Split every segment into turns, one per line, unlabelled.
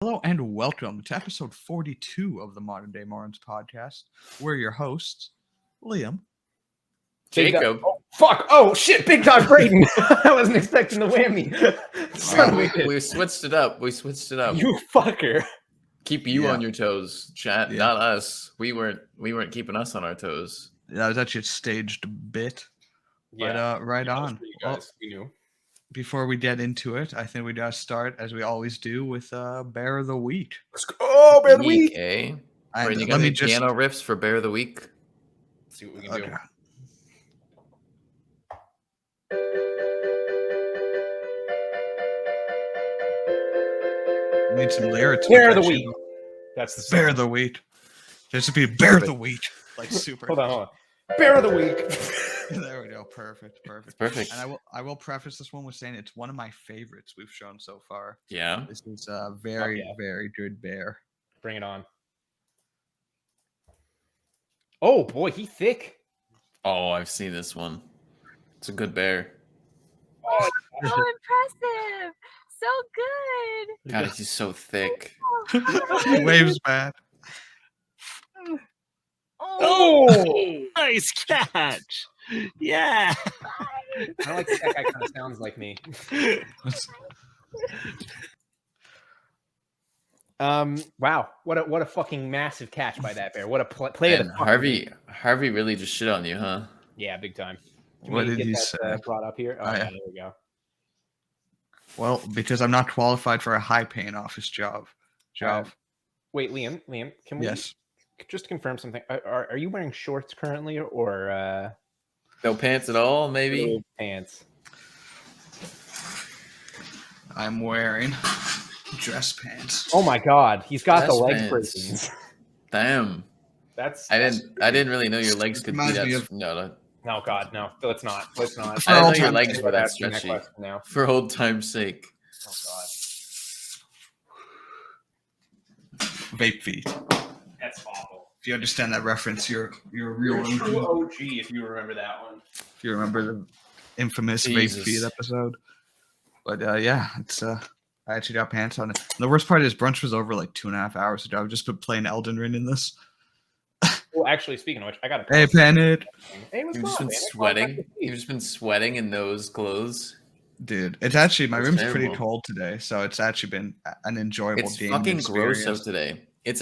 Hello and welcome to episode 42 of the Modern Day Morons podcast. We're your hosts, Liam,
Jacob.
Oh, fuck. Oh, shit. Big Dog Brayden. I wasn't expecting the whammy.
We switched it up.
You fucker.
Keep you on your toes, chat,
Yeah.
not us. We weren't keeping us on our toes.
that was actually a staged bit, but right on. Well,
We knew.
before we get into it, I think we gotta start as we always do with Bear of the Week.
Let's go. Oh, Bear of the Week.
Eh?
And
Brayden, you got
let me
any
just
piano riffs for Bear of the Week?
Let's see what we can do.
We need some lyrics.
Bear
with
of
that
the
shit.
Week. That's the
Bear
song.
of the Week. There should be a Bear of the Week. Like super.
Hold on. Bear of the Week.
There we go. Perfect.
It's perfect.
And I will preface this one with saying it's one of my favorites we've shown so far.
Yeah.
This is a very,
yeah.
very good bear.
Bring it on. Oh, boy. He thick.
Oh, I've seen this one. It's a good bear.
Oh,
So impressive. So good.
God, he's so thick.
He waves back.
Oh.
Nice catch. Yeah.
I like that guy kind of sounds like me. Wow. What a fucking massive catch by that bear. What a play of
And
the fucking
Harvey really just shit on you, huh?
Yeah, big time. Can
What
we
did
get
he
that,
say?
brought up here? Oh,
Oh,
yeah,
yeah.
there we go.
Well, because I'm not qualified for a high-paying office job.
Wait, Liam, can we
Yes.
just confirm something? Are you wearing shorts currently or
No pants at all, maybe?
little pants?
I'm wearing dress pants.
Oh my God, he's got the
Dress
leg
pants.
prisons.
Damn.
That's
I didn't really know your legs could be
Reminds me
that.
of-
No, God, no. Let's not.
For
I didn't
all
know your
time
legs were that
Asking
stretchy.
question now.
For old time's sake.
Oh God,
Vape feet.
that's awful.
If you understand that reference, you're a real
You're a
one.
true OG if you remember that one.
If you remember the infamous
Jesus.
Vape feet episode. But yeah, it's I actually got pants on it. And the worst part is brunch was over like 2.5 hours ago. I've just been playing Elden Ring in this.
Well, actually, speaking of which, I got to.
Hey, Pennant.
Hey, what's
You've just
going
been
on, man?
sweating. You've just been sweating in those clothes.
Dude, it's actually my
That's
room's pretty
terrible.
cold today, so it's actually been an enjoyable
It's
game.
fucking gross out today. It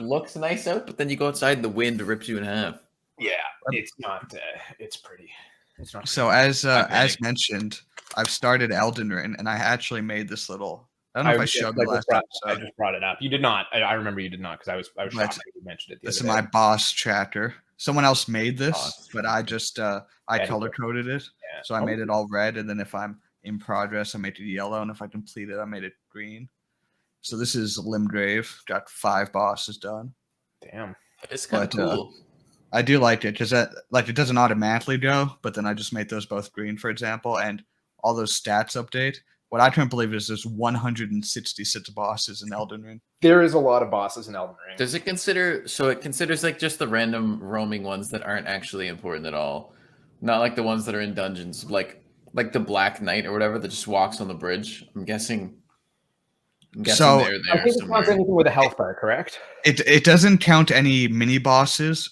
looks nice out, but then you go outside, the wind rips you in half.
Yeah, it's not. It's pretty. It's not.
So as
panicked.
mentioned, I've started Elden Ring, and I actually made this little. I don't know if I showed you last
I
episode.
just brought it up. You did not. I remember you did not because I was
But
shocked that you mentioned it.
This is
the other
my
day.
boss chapter. Someone else made this,
Boss.
but I just I
Edited.
color coded it,
Yeah.
so I made it all red, and then if I'm in progress, I made it yellow, and if I complete it, I made it green. So this is Limgrave. Got 5 bosses done.
Damn.
It's kind of
But,
cool.
I do like it because that it doesn't automatically go, but then I just made those both green, for example, and all those stats update. What I can't believe is there's 166 bosses in Elden Ring.
There is a lot of bosses in Elden Ring.
Does it consider? So it considers like just the random roaming ones that aren't actually important at all, not like the ones that are in dungeons, like the Black Knight or whatever that just walks on the bridge. I'm guessing
So,
they're
I
there
think it
somewhere.
counts anything with a health bar, correct?
It doesn't count any mini bosses.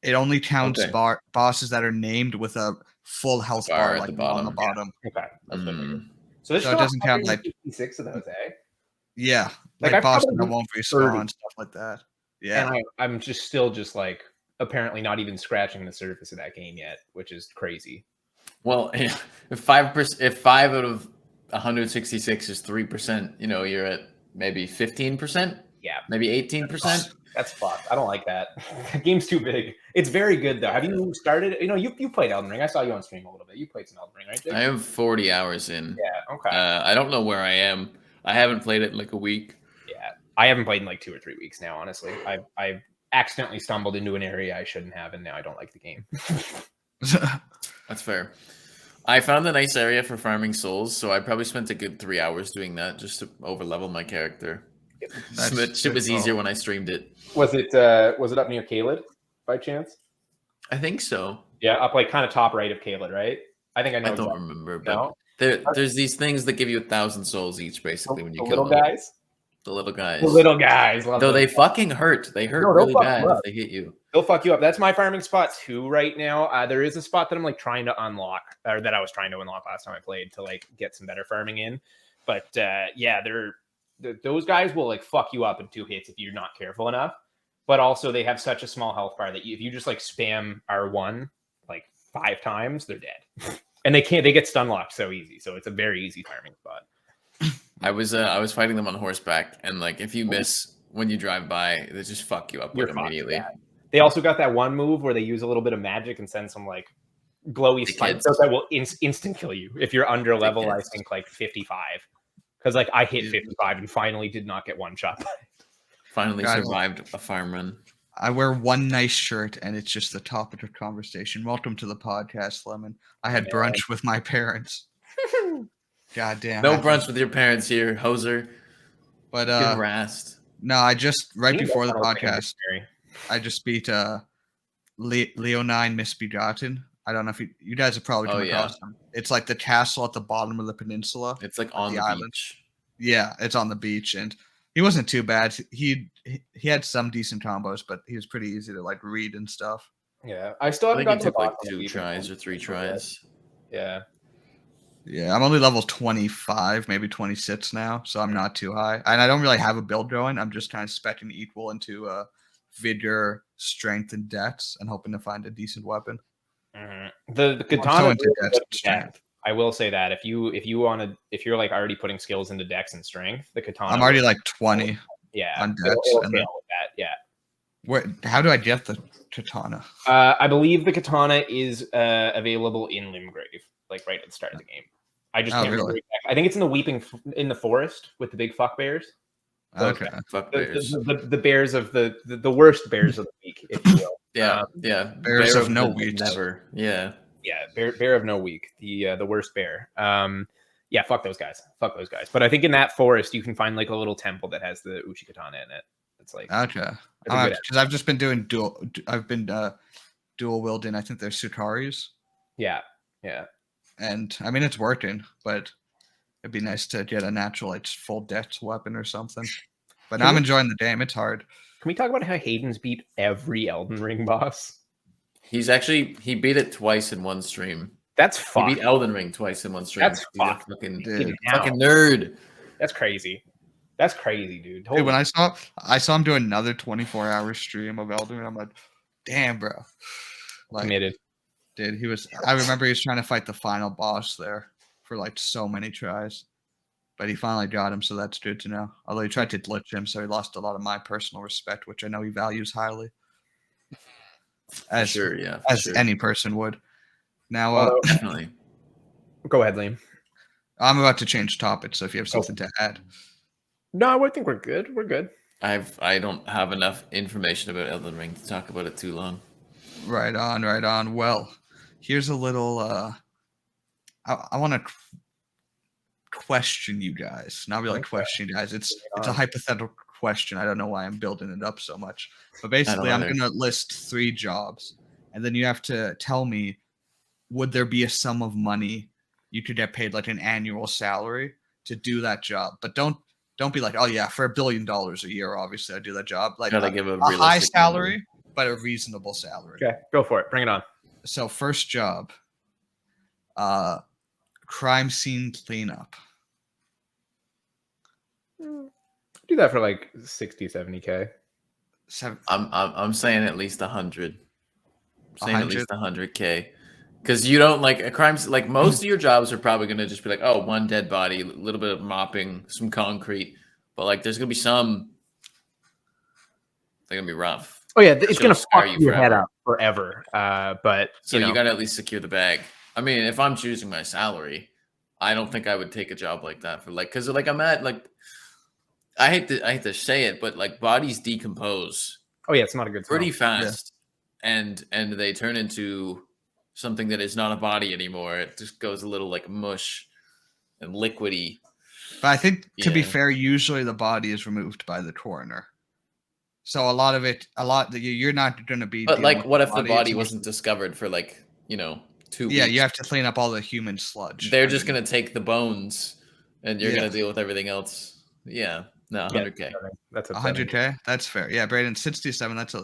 It only counts
Okay.
bosses that are named with a full health
Bar
bar,
at
like
the
on the
bottom.
bottom.
Okay. That's what I figured.
Mm.
So there's
So it
still
doesn't count, like-
156 of those, eh?
Yeah,
Like,
like
I've
bosses
probably
that won't
beat
respawn,
30.
stuff like that. Yeah,
And I'm just still like apparently not even scratching the surface of that game yet, which is crazy.
Well, if 5 out of 166 is 3%, you're at maybe 15%,
Yeah,
maybe 18%.
that's fucked. I don't like that. The game's too big. It's very good though. Have you started? You played Elden Ring. I saw you on stream a little bit. You played some Elden Ring, right? Jake?
I have 40 hours in.
Yeah. Okay.
I don't know where I am. I haven't played it in like a week.
Yeah, I haven't played in like 2 or 3 weeks now. Honestly, I've accidentally stumbled into an area I shouldn't have, and now I don't like the game.
That's fair. I found a nice area for farming souls, so I probably spent a good 3 hours doing that just to overlevel my character.
That's
It was
good.
easier when I streamed it.
Was it up near Caelid by chance?
I think so.
Yeah, up like kind of top right of Caelid, right? I think I know.
I don't
exactly.
remember, but
No,
there's these things that give you 1,000 souls each, basically, when you
the
kill
little
them.
guys.
The little guys.
The little guys. Love
Though
those
they
guys.
fucking hurt. They hurt
No, they'll
really
fuck
bad
you
if
up.
they hit you.
They'll fuck you up. That's my farming spot too right now. There is a spot that I'm like trying to unlock, or that I was trying to unlock last time I played to like get some better farming in. But yeah, those guys will like fuck you up in 2 hits if you're not careful enough. But also they have such a small health bar that if you just like spam R1 like 5 times, they're dead. And they get stun locked so easy. So it's a very easy farming spot.
I was fighting them on horseback, and like if you miss when you drive by, they just fuck you up
You're
with
fucked,
immediately.
yeah. They also got that one move where they use a little bit of magic and send some like glowy
The
spikes
kids.
that will instant kill you if you're under level. I
kids.
think like 55, because like I hit 55 and finally did not get one shot.
Finally
Guys.
survived a farm run.
I wear one nice shirt, and it's just the topic of conversation. Welcome to the podcast, Lemon. I had brunch with my parents. God damn.
No brunch with your parents here, hoser.
But
Get harassed.
no, I just right before the
That's
podcast, I just beat Leonine Misbegotten. I don't know if you guys have probably come across them. It's like the castle at the bottom of the peninsula.
It's like on the
island.
beach.
Yeah, it's on the beach, and he wasn't too bad. He had some decent combos, but he was pretty easy to like read and stuff.
Yeah, I still
I
haven't
think
gotten
it took
to the
like
boss on
2
the
tries or 3 tries.
Yeah.
Yeah, I'm only level 25, maybe 26 now, so I'm not too high. And I don't really have a build going. I'm just kind of specking equal into vigor, strength, and dex, and hoping to find a decent weapon.
Mm-hmm. The
so
katana.
into dex and strength.
I will say that if you're like already putting skills into dex and strength, the katana.
I'm already like 20
yeah
on
it'll
dex.
fail
And then,
with that. Yeah.
how do I get the katana?
I believe the katana is available in Limgrave, like right at the start of the game. I just can't remember exactly. I think it's in the forest with the big fuck bears.
Okay.
Fuck bears.
The bears of the worst bears of the week, if you will.
Yeah.
Bears
Bear
of no
the
weeks.
Never. Yeah.
Yeah, bear of no week, the worst bear. Yeah, fuck those guys. But I think in that forest you can find like a little temple that has the Uchi katana in it. It's like
Okay. Because I've just been doing dual. I've been dual wielding. I think they're Sukaris.
Yeah.
And I mean it's working, but it'd be nice to get a natural like full dex weapon or something. But I'm enjoying the game. It's hard.
Can we talk about how Hayden's beat every Elden Ring boss?
He beat it twice in one stream.
That's
He
fun.
beat Elden Ring twice in one stream.
That's
He's a
fuck.
fucking
Now.
nerd.
That's crazy. That's crazy, dude.
Dude, when I saw him do another 24-hour stream of Elden Ring, I'm like, damn, bro. Like,
committed.
dude, I remember he was trying to fight the final boss there for like so many tries. But he finally got him, so that's good to know. Although he tried to glitch him, so he lost a lot of my personal respect, which I know he values highly. As any person would. Now,
Definitely.
Go ahead, Liam.
I'm about to change topics, so if you have something to add.
No, I think we're good. We're good.
I don't have enough information about Elden Ring to talk about it too long.
Right on. Well, here's a little. I want to question you guys. Not really question you guys. It's a hypothetical question. I don't know why I'm building it up so much. But basically, I'm going to list 3 jobs, and then you have to tell me, would there be a sum of money you could get paid like an annual salary to do that job? But don't be like, oh yeah, for $1 billion a year, obviously I do that job. Like
Gotta give
a high salary, but a reasonable salary.
Okay, go for it. Bring it on.
So first job, crime scene cleanup.
Do that for like 60, 70K.
I'm saying at least 100. I'm saying
100?
at least 100K. Because you don't like a crime. Like most of your jobs are probably gonna just be like, oh, one dead body, a little bit of mopping, some concrete. But like, there's gonna be some. They're gonna be rough.
Oh yeah, it's gonna
scar
fuck
you
your head
forever.
up forever. But
So you gotta at least secure the bag. I mean, if I'm choosing my salary, I don't think I would take a job like that for like, because like I'm at like, I hate to say it, but like bodies decompose.
Oh yeah, it's not a good
pretty
smell.
fast, and they turn into something that is not a body anymore. It just goes a little like mush and liquidy.
But I think, to be fair, usually the body is removed by the coroner. So you're not going to be.
But like, what if the body wasn't discovered for like 2 weeks?
Yeah, you have to clean up all the human sludge.
They're just going to take the bones, and you're going to deal with everything else. Yeah. No, 100K.
That's
100K. That's fair. Yeah, Braden, 67. That's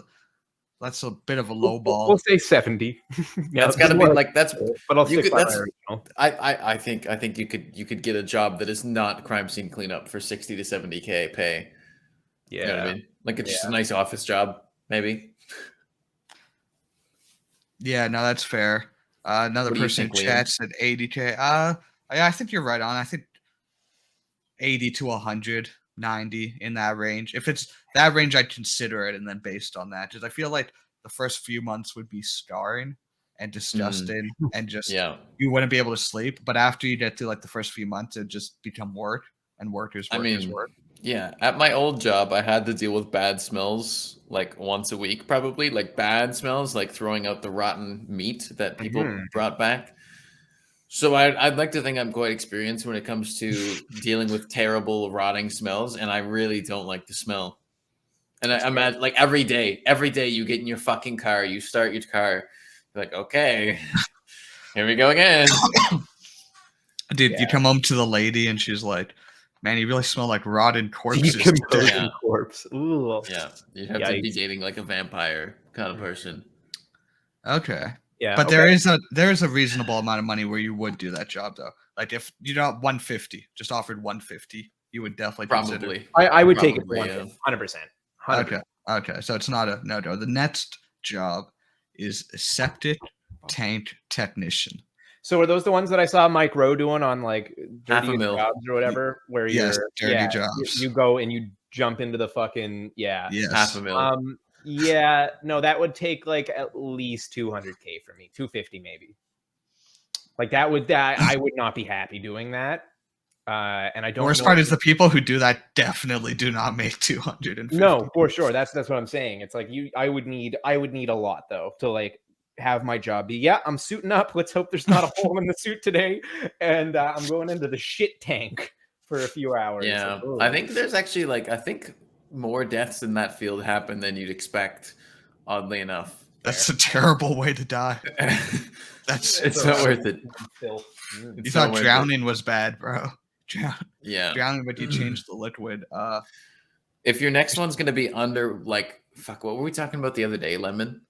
a bit of a low ball.
We'll say 70.
Yeah, that's got to be like that's.
But I'll stick by
that's.
my original.
I think you could get a job that is not crime scene cleanup for 60 to 70K pay.
Yeah,
you know what I mean. Like it's just a nice office job, maybe.
Yeah, no, that's fair. Another person in chat said 80K. I think you're right on. I think 80 to 100, 90 in that range. If it's that range, I'd consider it, and then based on that, because I feel like the first few months would be scarring and disgusting, and just you wouldn't be able to sleep. But after you get to like the first few months, it just become work, and work is work.
Yeah, at my old job, I had to deal with bad smells like once a week, probably like bad smells, like throwing out the rotten meat that people brought back. So I'd like to think I'm quite experienced when it comes to dealing with terrible rotting smells, and I really don't like the smell. And I'm at like every day you get in your fucking car, you start your car, you're like, okay, here we go again.
Dude, you come home to the lady and she's like, man, you really smell like rotten corpses.
Decomposing corpse. Ooh.
Yeah, you have to be dating like a vampire kind of person.
Okay.
Yeah,
but there is a reasonable amount of money where you would do that job though. Like if you got 150, just offered 150, you would definitely
probably.
I would take it 100%.
Okay. So it's not a no. The next job is a septic tank technician.
So are those the ones that I saw Mike Rowe doing on like dirty jobs or whatever? Where
dirty jobs.
You go and you jump into the fucking
$500,000.
Yeah, no, that would take like at least 200K for me, 250 maybe. Like that I would not be happy doing that. And I don't.
Worst part is the people who do that definitely do not make 250.
No, for sure. That's what I'm saying. It's like I would need a lot though to like have my job be. Yeah, I'm suiting up. Let's hope there's not a hole in the suit today, and I'm going into the shit tank for a few hours.
Yeah, I think there's actually more deaths in that field happen than you'd expect. Oddly enough,
that's a terrible way to die.
It's not worth it.
You thought drowning was bad, bro.
Drowning,
but you changed the liquid.
If your next one's gonna be under what were we talking about the other day, Lemon?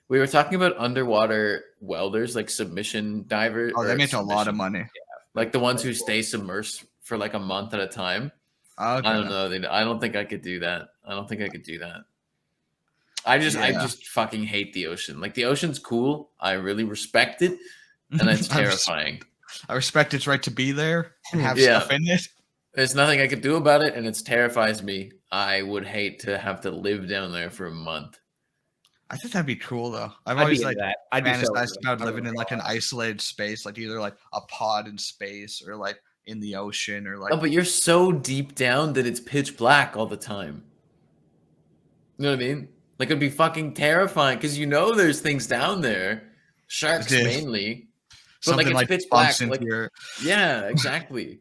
We were talking about underwater welders, like submission divers.
Oh, they make a lot of money.
Yeah. Like the ones who stay submersed for like a month at a time.
Okay.
I don't know. I don't think I could do that. I just fucking hate the ocean. Like the ocean's cool. I really respect it, and it's terrifying.
I respect its right to be there and have stuff in it.
There's nothing I could do about it, and it terrifies me. I would hate to have to live down there for a month.
I think that'd be cool though. I've always fantasized about living in like an isolated space, like either like a pod in space or like in the ocean or like.
Oh, but you're so deep down that it's pitch black all the time. You know what I mean? Like it'd be fucking terrifying because there's things down there, sharks mainly. But
something
it's pitch black. Yeah, exactly.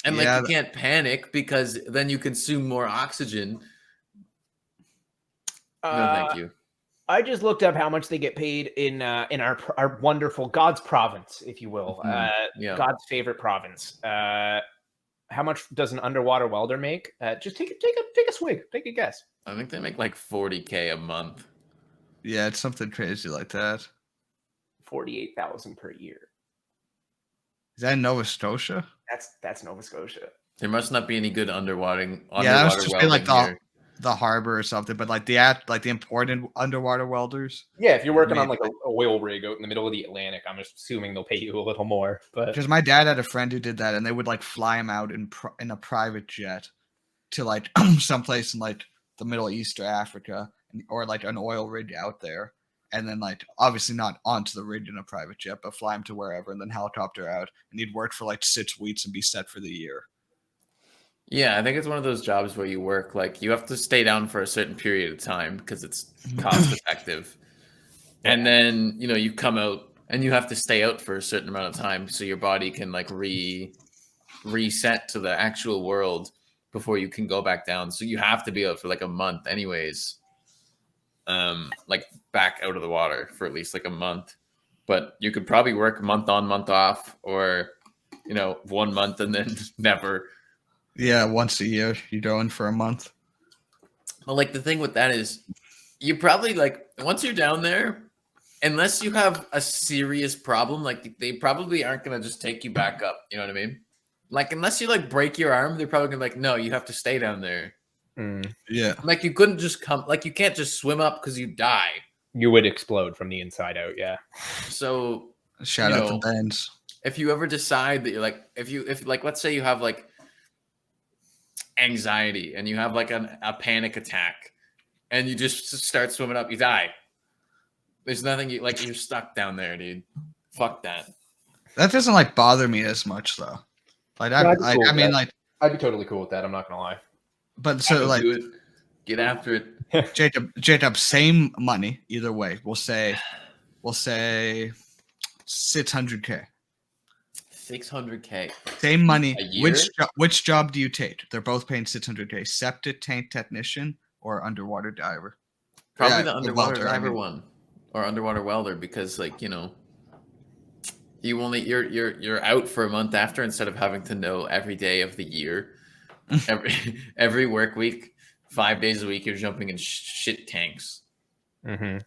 And you can't panic because then you consume more oxygen. No, thank you.
I just looked up how much they get paid in our wonderful God's province, if you will. God's favorite province. How much does an underwater welder make? Just take a swig. Take a guess.
I think they make like 40K a month.
Yeah, it's something crazy like that.
48,000 per year.
Is that in Nova Scotia?
That's Nova Scotia.
There must not be any good underwater
that was just like the harbor or something, but like the important underwater welders.
Yeah, if you're working on like a oil rig out in the middle of the Atlantic, I'm assuming they'll pay you a little more. But
because my dad had a friend who did that, and they would like fly him out in a private jet to like someplace in like the Middle East or Africa, or like an oil rig out there, and then like obviously not onto the rig in a private jet, but fly him to wherever, and then helicopter out, and he'd work for like 6 weeks and be set for the year.
Yeah, I think it's one of those jobs where you work like you have to stay down for a certain period of time because it's cost effective. And then, you come out and you have to stay out for a certain amount of time so your body can like reset to the actual world before you can go back down. So you have to be out for like a month anyways. Like back out of the water for at least like a month. But you could probably work month on, month off, or 1 month and then never.
Yeah, once a year you go in for a month.
Well, like the thing with that is, you probably like once you're down there, unless you have a serious problem, like they probably aren't gonna just take you back up. You know what I mean? Like unless you like break your arm, they're probably gonna be like, no, you have to stay down there.
Yeah.
Like you couldn't just come, like you can't just swim up because you die.
You would explode from the inside out. Yeah.
So
Shout out to Benz.
if you ever decide that you're like, if like, let's say you have like anxiety and you have like a panic attack and you just start swimming up, you die. There's nothing you like, you're stuck down there, dude. Fuck that.
That doesn't like bother me as much though. Like I mean, like
I'd be totally cool with that. I'm not gonna lie.
But so like
get after it.
Jacob, same money either way. We'll say 600K.
600K.
Same money.
A year?
Which job do you take? They're both paying 600K. Septic tank technician or underwater diver?
Probably the underwater diver one, or underwater welder, because like, you know, you only you're out for a month after, instead of having to know every day of the year, every work week, 5 days a week, you're jumping in shit tanks.
Mm-hmm.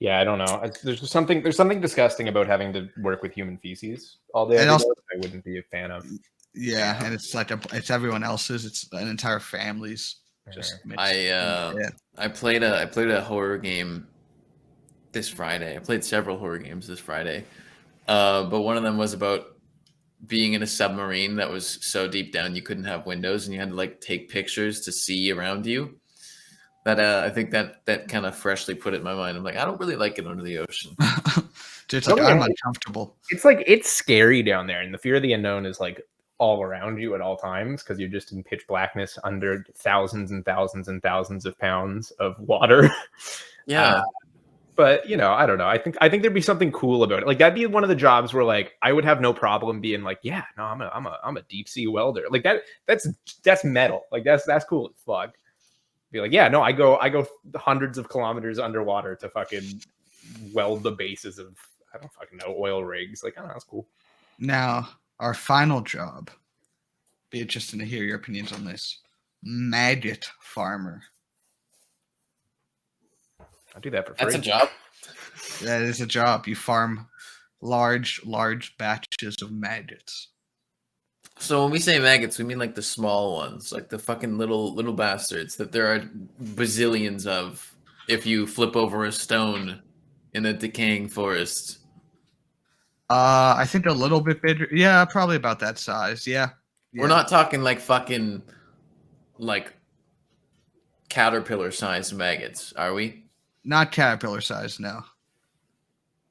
Yeah, I don't know. There's something disgusting about having to work with human feces all day. I wouldn't be a fan of.
Yeah, and it's like it's everyone else's. It's an entire family's. Just
I played a horror game this Friday. I played several horror games this Friday, but one of them was about being in a submarine that was so deep down you couldn't have windows, and you had to like take pictures to see around you. That I think that kind of freshly put it in my mind. I'm like, I don't really like it under the ocean.
It's like, I'm uncomfortable.
It's like, it's scary down there, and the fear of the unknown is like all around you at all times, because you're just in pitch blackness under thousands and thousands and thousands of pounds of water.
Yeah.
But you know, I don't know. I think there'd be something cool about it. Like that'd be one of the jobs where like I would have no problem being like, yeah, no, I'm a deep sea welder. Like that's metal. Like that's cool as fuck. Be like, yeah, no, I go hundreds of kilometers underwater to fucking weld the bases of, I don't fucking know, oil rigs. Like, I don't know, that's cool.
Now, our final job. Be interesting to hear your opinions on this. Maggot farmer.
I'll do that for free.
That's a job.
That is a job. You farm large batches of maggots.
So when we say maggots, we mean like the small ones, like the fucking little bastards that there are bazillions of if you flip over a stone in a decaying forest.
I think a little bit bigger. Yeah, probably about that size. Yeah.
We're not talking like fucking like caterpillar sized maggots, are we?
Not caterpillar size, no.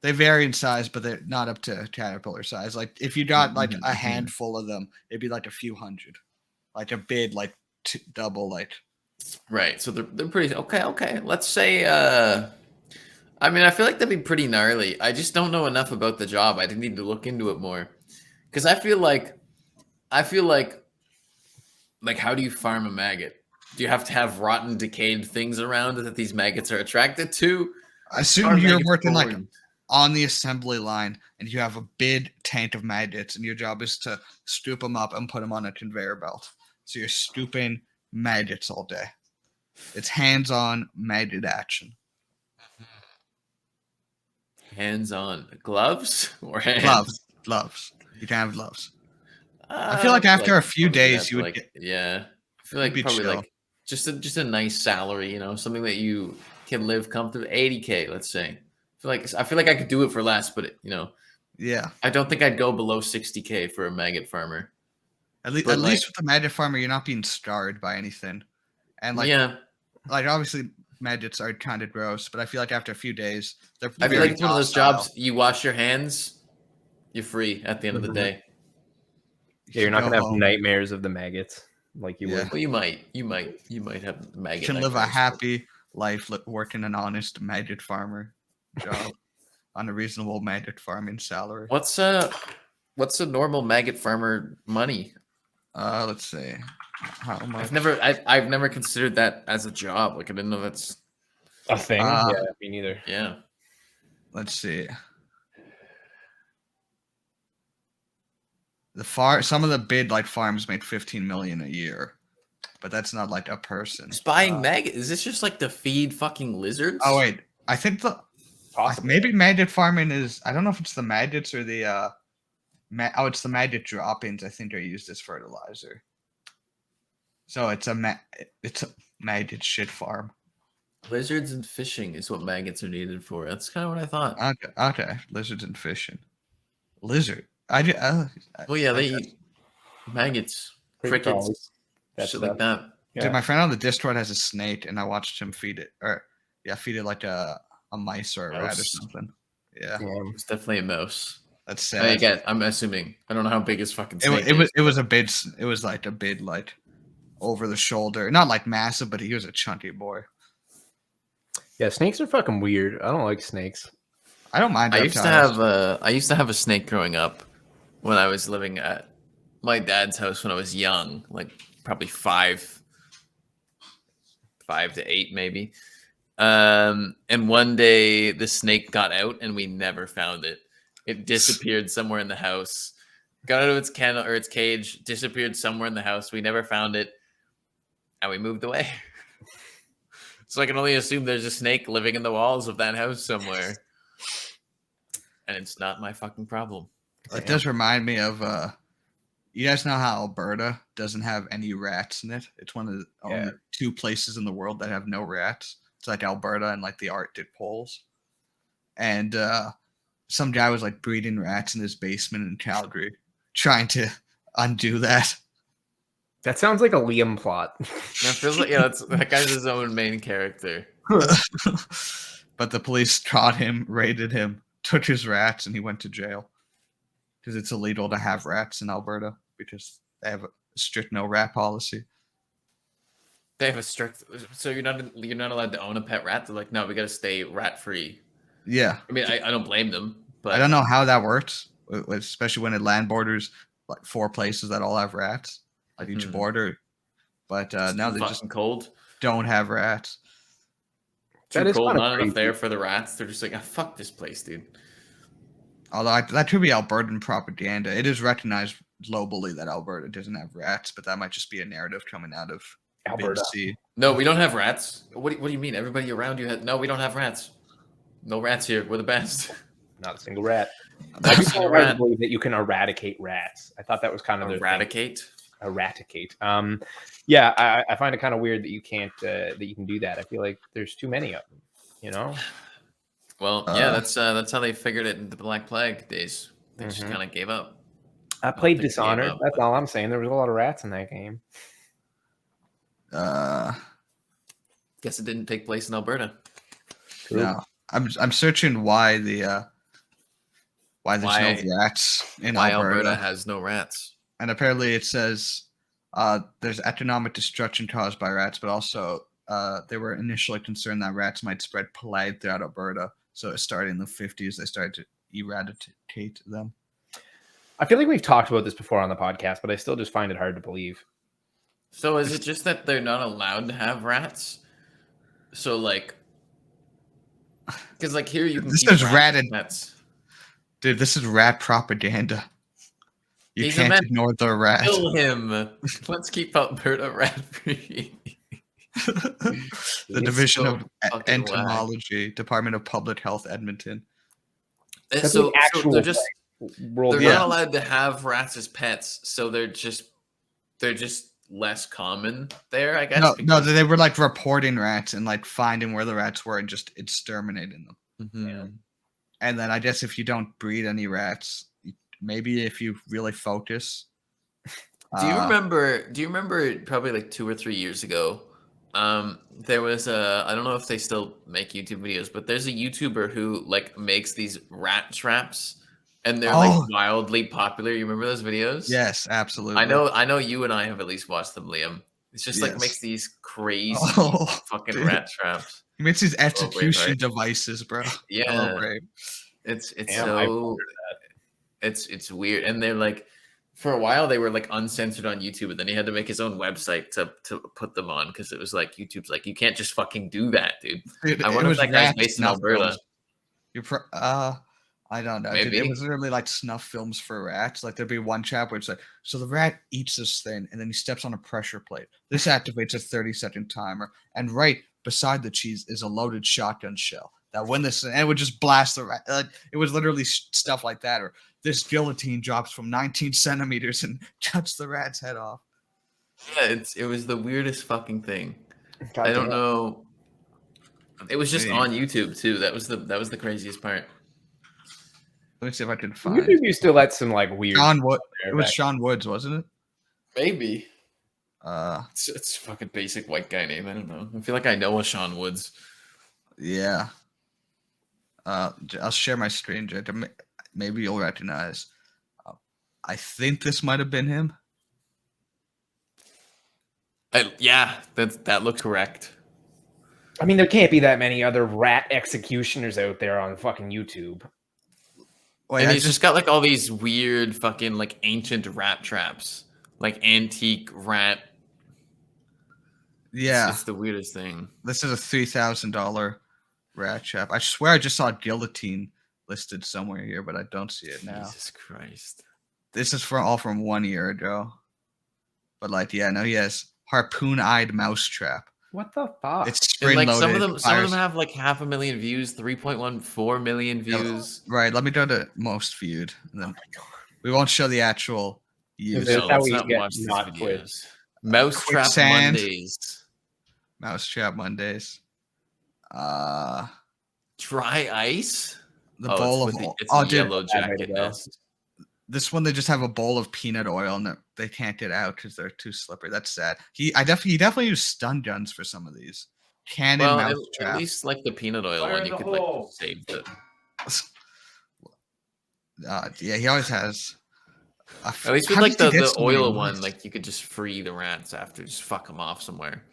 They vary in size, but they're not up to caterpillar size. Like if you got like a handful of them, it'd be like a few hundred, like a bid, like double, like.
Right. So they're pretty okay. Let's say. I mean, I feel like that'd be pretty gnarly. I just don't know enough about the job. I need to look into it more, because I feel like, how do you farm a maggot? Do you have to have rotten, decayed things around that these maggots are attracted to?
I assume you're working like on the assembly line and you have a big tank of maggots and your job is to scoop them up and put them on a conveyor belt. So you're scooping maggots all day. It's hands-on maggot action.
Hands-on. Gloves or hands?
Gloves. You can have gloves. I feel like after a few days you would get...
Yeah. I feel like probably chill. Like just a nice salary, you know, something that you can live comfortably. 80K, let's say. I feel like I could do it for less, but you know,
yeah,
I don't think I'd go below 60K for a maggot farmer.
At least with the maggot farmer, you're not being scarred by anything, and like obviously maggots are kind of gross, but I feel like after a few days, I feel like
it's one of those jobs. You wash your hands, you're free at the end of the day.
Yeah, you're not gonna have nightmares of the maggots like you would.
Well, you might have maggot.
You can live a happy life working an honest maggot farmer job on a reasonable maggot farming salary.
What's a normal maggot farmer money?
Let's see. How much?
I've never considered that as a job. Like I didn't know that's
a thing. Yeah, me neither.
Yeah.
Let's see. some of the bid like farms make 15 million a year, but that's not like a person.
Buying maggot? Is this just like to feed fucking lizards?
Oh wait, I think maybe maggot farming is. I don't know if it's the maggots or the it's the maggot droppings. I think are used as fertilizer. So it's a maggot shit farm.
Lizards and fishing is what maggots are needed for. That's kind of what I thought.
Okay. Lizards and fishing. Well, yeah,
they eat maggots, crickets, shit like that.
Yeah. Dude, my friend on the Discord has a snake, and I watched him feed it. Feed it like a mice or a rat or something. Yeah,
it's definitely a mouse.
That's sad.
I'm assuming. I don't know how big his fucking
snake is. It was a big. It was like a big like over the shoulder, not like massive, but he was a chunky boy.
Yeah, snakes are fucking weird. I don't like snakes.
I don't mind.
I used to have a snake growing up when I was living at my dad's house when I was young, like probably 5 to 8 maybe. And one day the snake got out and we never found it. It disappeared somewhere in the house. Got out of its kennel or its cage, disappeared somewhere in the house. We never found it. And we moved away. So I can only assume there's a snake living in the walls of that house somewhere. And it's not my fucking problem.
It does remind me of you guys know how Alberta doesn't have any rats in it? It's one of the only 2 places in the world that have no rats. It's like Alberta and like the Arctic poles. And some guy was like breeding rats in his basement in Calgary, trying to undo that.
That sounds like a Liam plot.
That feels like that guy's his own main character.
But the police caught him, raided him, took his rats, and he went to jail. Because it's illegal to have rats in Alberta because they have a strict no rat policy.
They have a strict, so you're not allowed to own a pet rat. They're like, no, we got to stay rat free.
Yeah,
I mean, I don't blame them, but
I don't know how that works, especially when it land borders like 4 places that all have rats, like each border. But now they just
cold.
Don't have rats.
Too cold, not enough there for the rats. They're just like, fuck this place, dude.
Although that could be Albertan propaganda. It is recognized globally that Alberta doesn't have rats, but that might just be a narrative coming out of
Alberta.
No, we don't have rats. What do you mean? Everybody around you no, we don't have rats. No rats here. We're the best.
Not a single rat. I just don't believe that you can eradicate rats. I thought that was kind of
eradicate.
Yeah, I find it kind of weird that you can't that you can do that. I feel like there's too many of them. You know.
Well, yeah, that's how they figured it in the Black Plague days. They just kind of gave up.
I played Dishonored. That's all I'm saying. There was a lot of rats in that game.
Guess it didn't take place in Alberta.
No, I'm searching why there's no rats in
Alberta has no rats.
And apparently it says there's economic destruction caused by rats, but also they were initially concerned that rats might spread plague throughout Alberta. So starting in the 50s, they started to eradicate them.
I feel like we've talked about this before on the podcast, but I still just find it hard to believe.
So is it just that they're not allowed to have rats? So like, because like here you can
this is pets. Dude, this is rat propaganda. You can't ignore the rat.
Kill him. Let's keep Alberta rat free.
The Division of Entomology, Department of Public Health, Edmonton.
So they're just they're not allowed to have rats as pets, so they're just less common there, I guess.
No, they were like reporting rats and like finding where the rats were and just exterminating them.
Mm-hmm.
Yeah. And then I guess if you don't breed any rats, maybe if you really focus.
Do you remember probably like 2 or 3 years ago? There was I don't know if they still make YouTube videos, but there's a YouTuber who like makes these rat traps, and they're like wildly popular. You remember those videos?
Yes, absolutely.
I know you and I have at least watched them, Liam. It's just like makes these crazy fucking rat traps.
He makes these execution devices, bro.
Yeah, it's weird, and they're like. For a while, they were like uncensored on YouTube, and then he had to make his own website to put them on because it was like YouTube's like you can't just fucking do that, dude. I wonder if that guy's based in Alberta.
I don't know.
Maybe.
It was literally like snuff films for rats. Like there'd be one chapter where it's like, so the rat eats this thing and then he steps on a pressure plate. This activates a 30-second timer. And right beside the cheese is a loaded shotgun shell. That when this and it would just blast the rat. Like, it was literally stuff like that. Or this guillotine drops from 19 centimeters and cuts the rat's head off.
Yeah, it was the weirdest fucking thing.
God
I don't
damn.
know. It was just
Hey.
on YouTube too. That was the craziest part.
Let me see if I can find
YouTube used to let some like weird.
Sean Wood.
there
It was
back-
Sean Woods, wasn't it?
Maybe.
Uh,
It's a fucking basic white guy name. I don't know. I feel like I know a Sean Woods.
yeah. I'll share my screen, Jake. Maybe you'll recognize. I think this might have been him.
Yeah, that looks correct.
I mean, there can't be that many other rat executioners out there on fucking YouTube.
Wait,
And
I
he's just got like all these weird fucking like ancient rat traps, like antique rat.
yeah.
It's the weirdest thing.
This is a $3,000 rat trap. I swear I just saw guillotine listed somewhere here, but I don't see it now.
Jesus Christ.
This is all from 1 year ago. But like, yeah, no, he has harpoon-eyed mousetrap.
What the fuck?
It's
And
spring
like
loaded.
some of them
fires-
have like 500,000 views, 3.14 million views.
Right, let me go to most viewed. And then we won't show the actual use.
That's
No,
how
let's
we
not
get
watch these
not
videos.
quit.
Mousetrap
Quicksand.
Mondays.
Mousetrap Mondays.
Dry ice.
The bowl of
it's
oh,
a
dude,
yellow
Bad way to
jacket
go.
nest.
this one they just have a bowl of peanut oil and they can't get out because they're too slippery. That's sad. He definitely used stun guns for some of these. Cannon
Well,
mousetrap.
at least like the peanut oil
Fire
one,
in
you
the
could
hole.
like save the.
Yeah, he always has.
At least with
how
like
does he
the
get so many
oil one,
lists?
like you could just free the rats after, just fuck them off somewhere.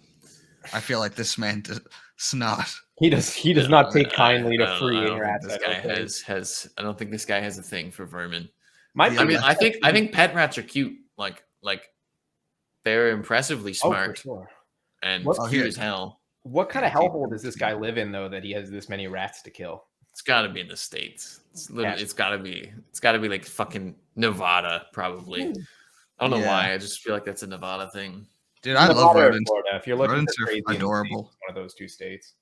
I feel like this man does not.
He does not take kindly
I
to
don't-
freeing
I don't
rats.
think this guy has. I don't think this guy has a thing for vermin.
My
Yeah,
I mean,
biggest
I think pet rats are cute. Like they're impressively
Oh, for
smart
sure.
and
What-
Oh,
cute
here.
as hell.
What kind of
Yeah, keep
hellhole
them
does this guy live in though that he has this many rats to kill?
It's got to be in the States. It's literally,
Yeah.
it's got to be like fucking Nevada, probably. I don't know
Yeah.
why. I just feel like that's a Nevada thing.
Dude, I love
Nevada or
rodents.
Florida. If you're looking
Rodents
for
are
crazy in the States,
adorable.
it's one of those two states.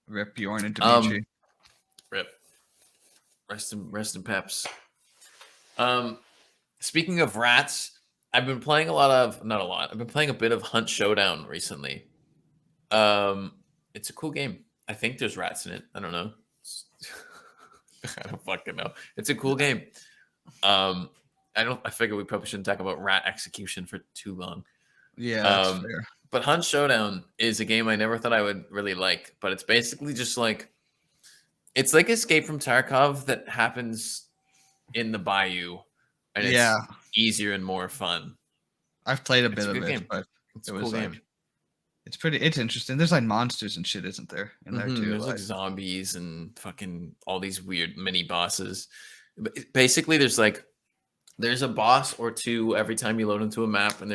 Rip Bjorn and Dimitri.
Rip. Rest in peps. Speaking of rats, I've been playing I've been playing a bit of Hunt Showdown recently. It's a cool game. I think there's rats in it. I don't know. I don't fucking know. It's a cool game. I figure we probably shouldn't talk about rat execution for too long.
Yeah, that's fair.
But Hunt Showdown is a game I never thought I would really like, but it's basically just like it's like Escape from Tarkov that happens in the bayou, and it's
Yeah.
easier and more fun.
I've played a
It's
bit
a
of
good
it,
game.
but
It's
it
a
was
cool
like
game.
it's interesting. There's like monsters and shit, isn't there? In there
Mhm,
too.
There's like zombies and fucking all these weird mini bosses. Basically, there's a boss or two every time you load into a map, and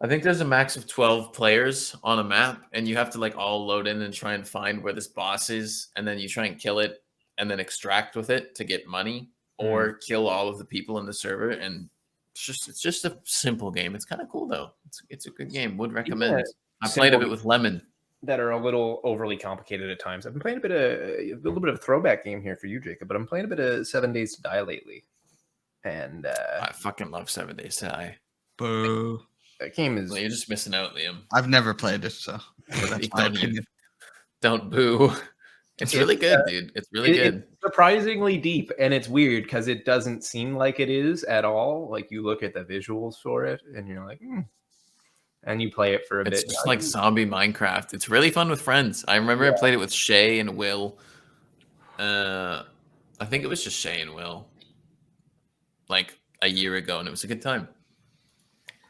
I think there's a max of 12 players on a map, and you have to like all load in and try and find where this boss is, and then you try and kill it, and then extract with it to get money, or kill all of the people in the server. And it's just a simple game. It's kind of cool though. It's a good game. Would recommend.
Yeah,
I played a
simple
bit with Lemon.
That are a little overly complicated at times. I've been playing a little bit of a throwback game here for you, Jacob, but I'm playing a bit of 7 Days to Die lately. And
I fucking love 7 Days to Die.
Boo.
that game is
Well, you're just missing out, Liam.
I've never played it, so but that's my
Don't you-
opinion.
Don't boo. It's really good, dude. It's really good.
It's surprisingly deep, and it's weird because it doesn't seem like it is at all. Like you look at the visuals for it, and you're like, and you play it for a
It's
bit.
just like zombie Minecraft. It's really fun with friends. I remember I played it with Shay and Will. I think it was just Shay and Will. Like a year ago, and it was a good time.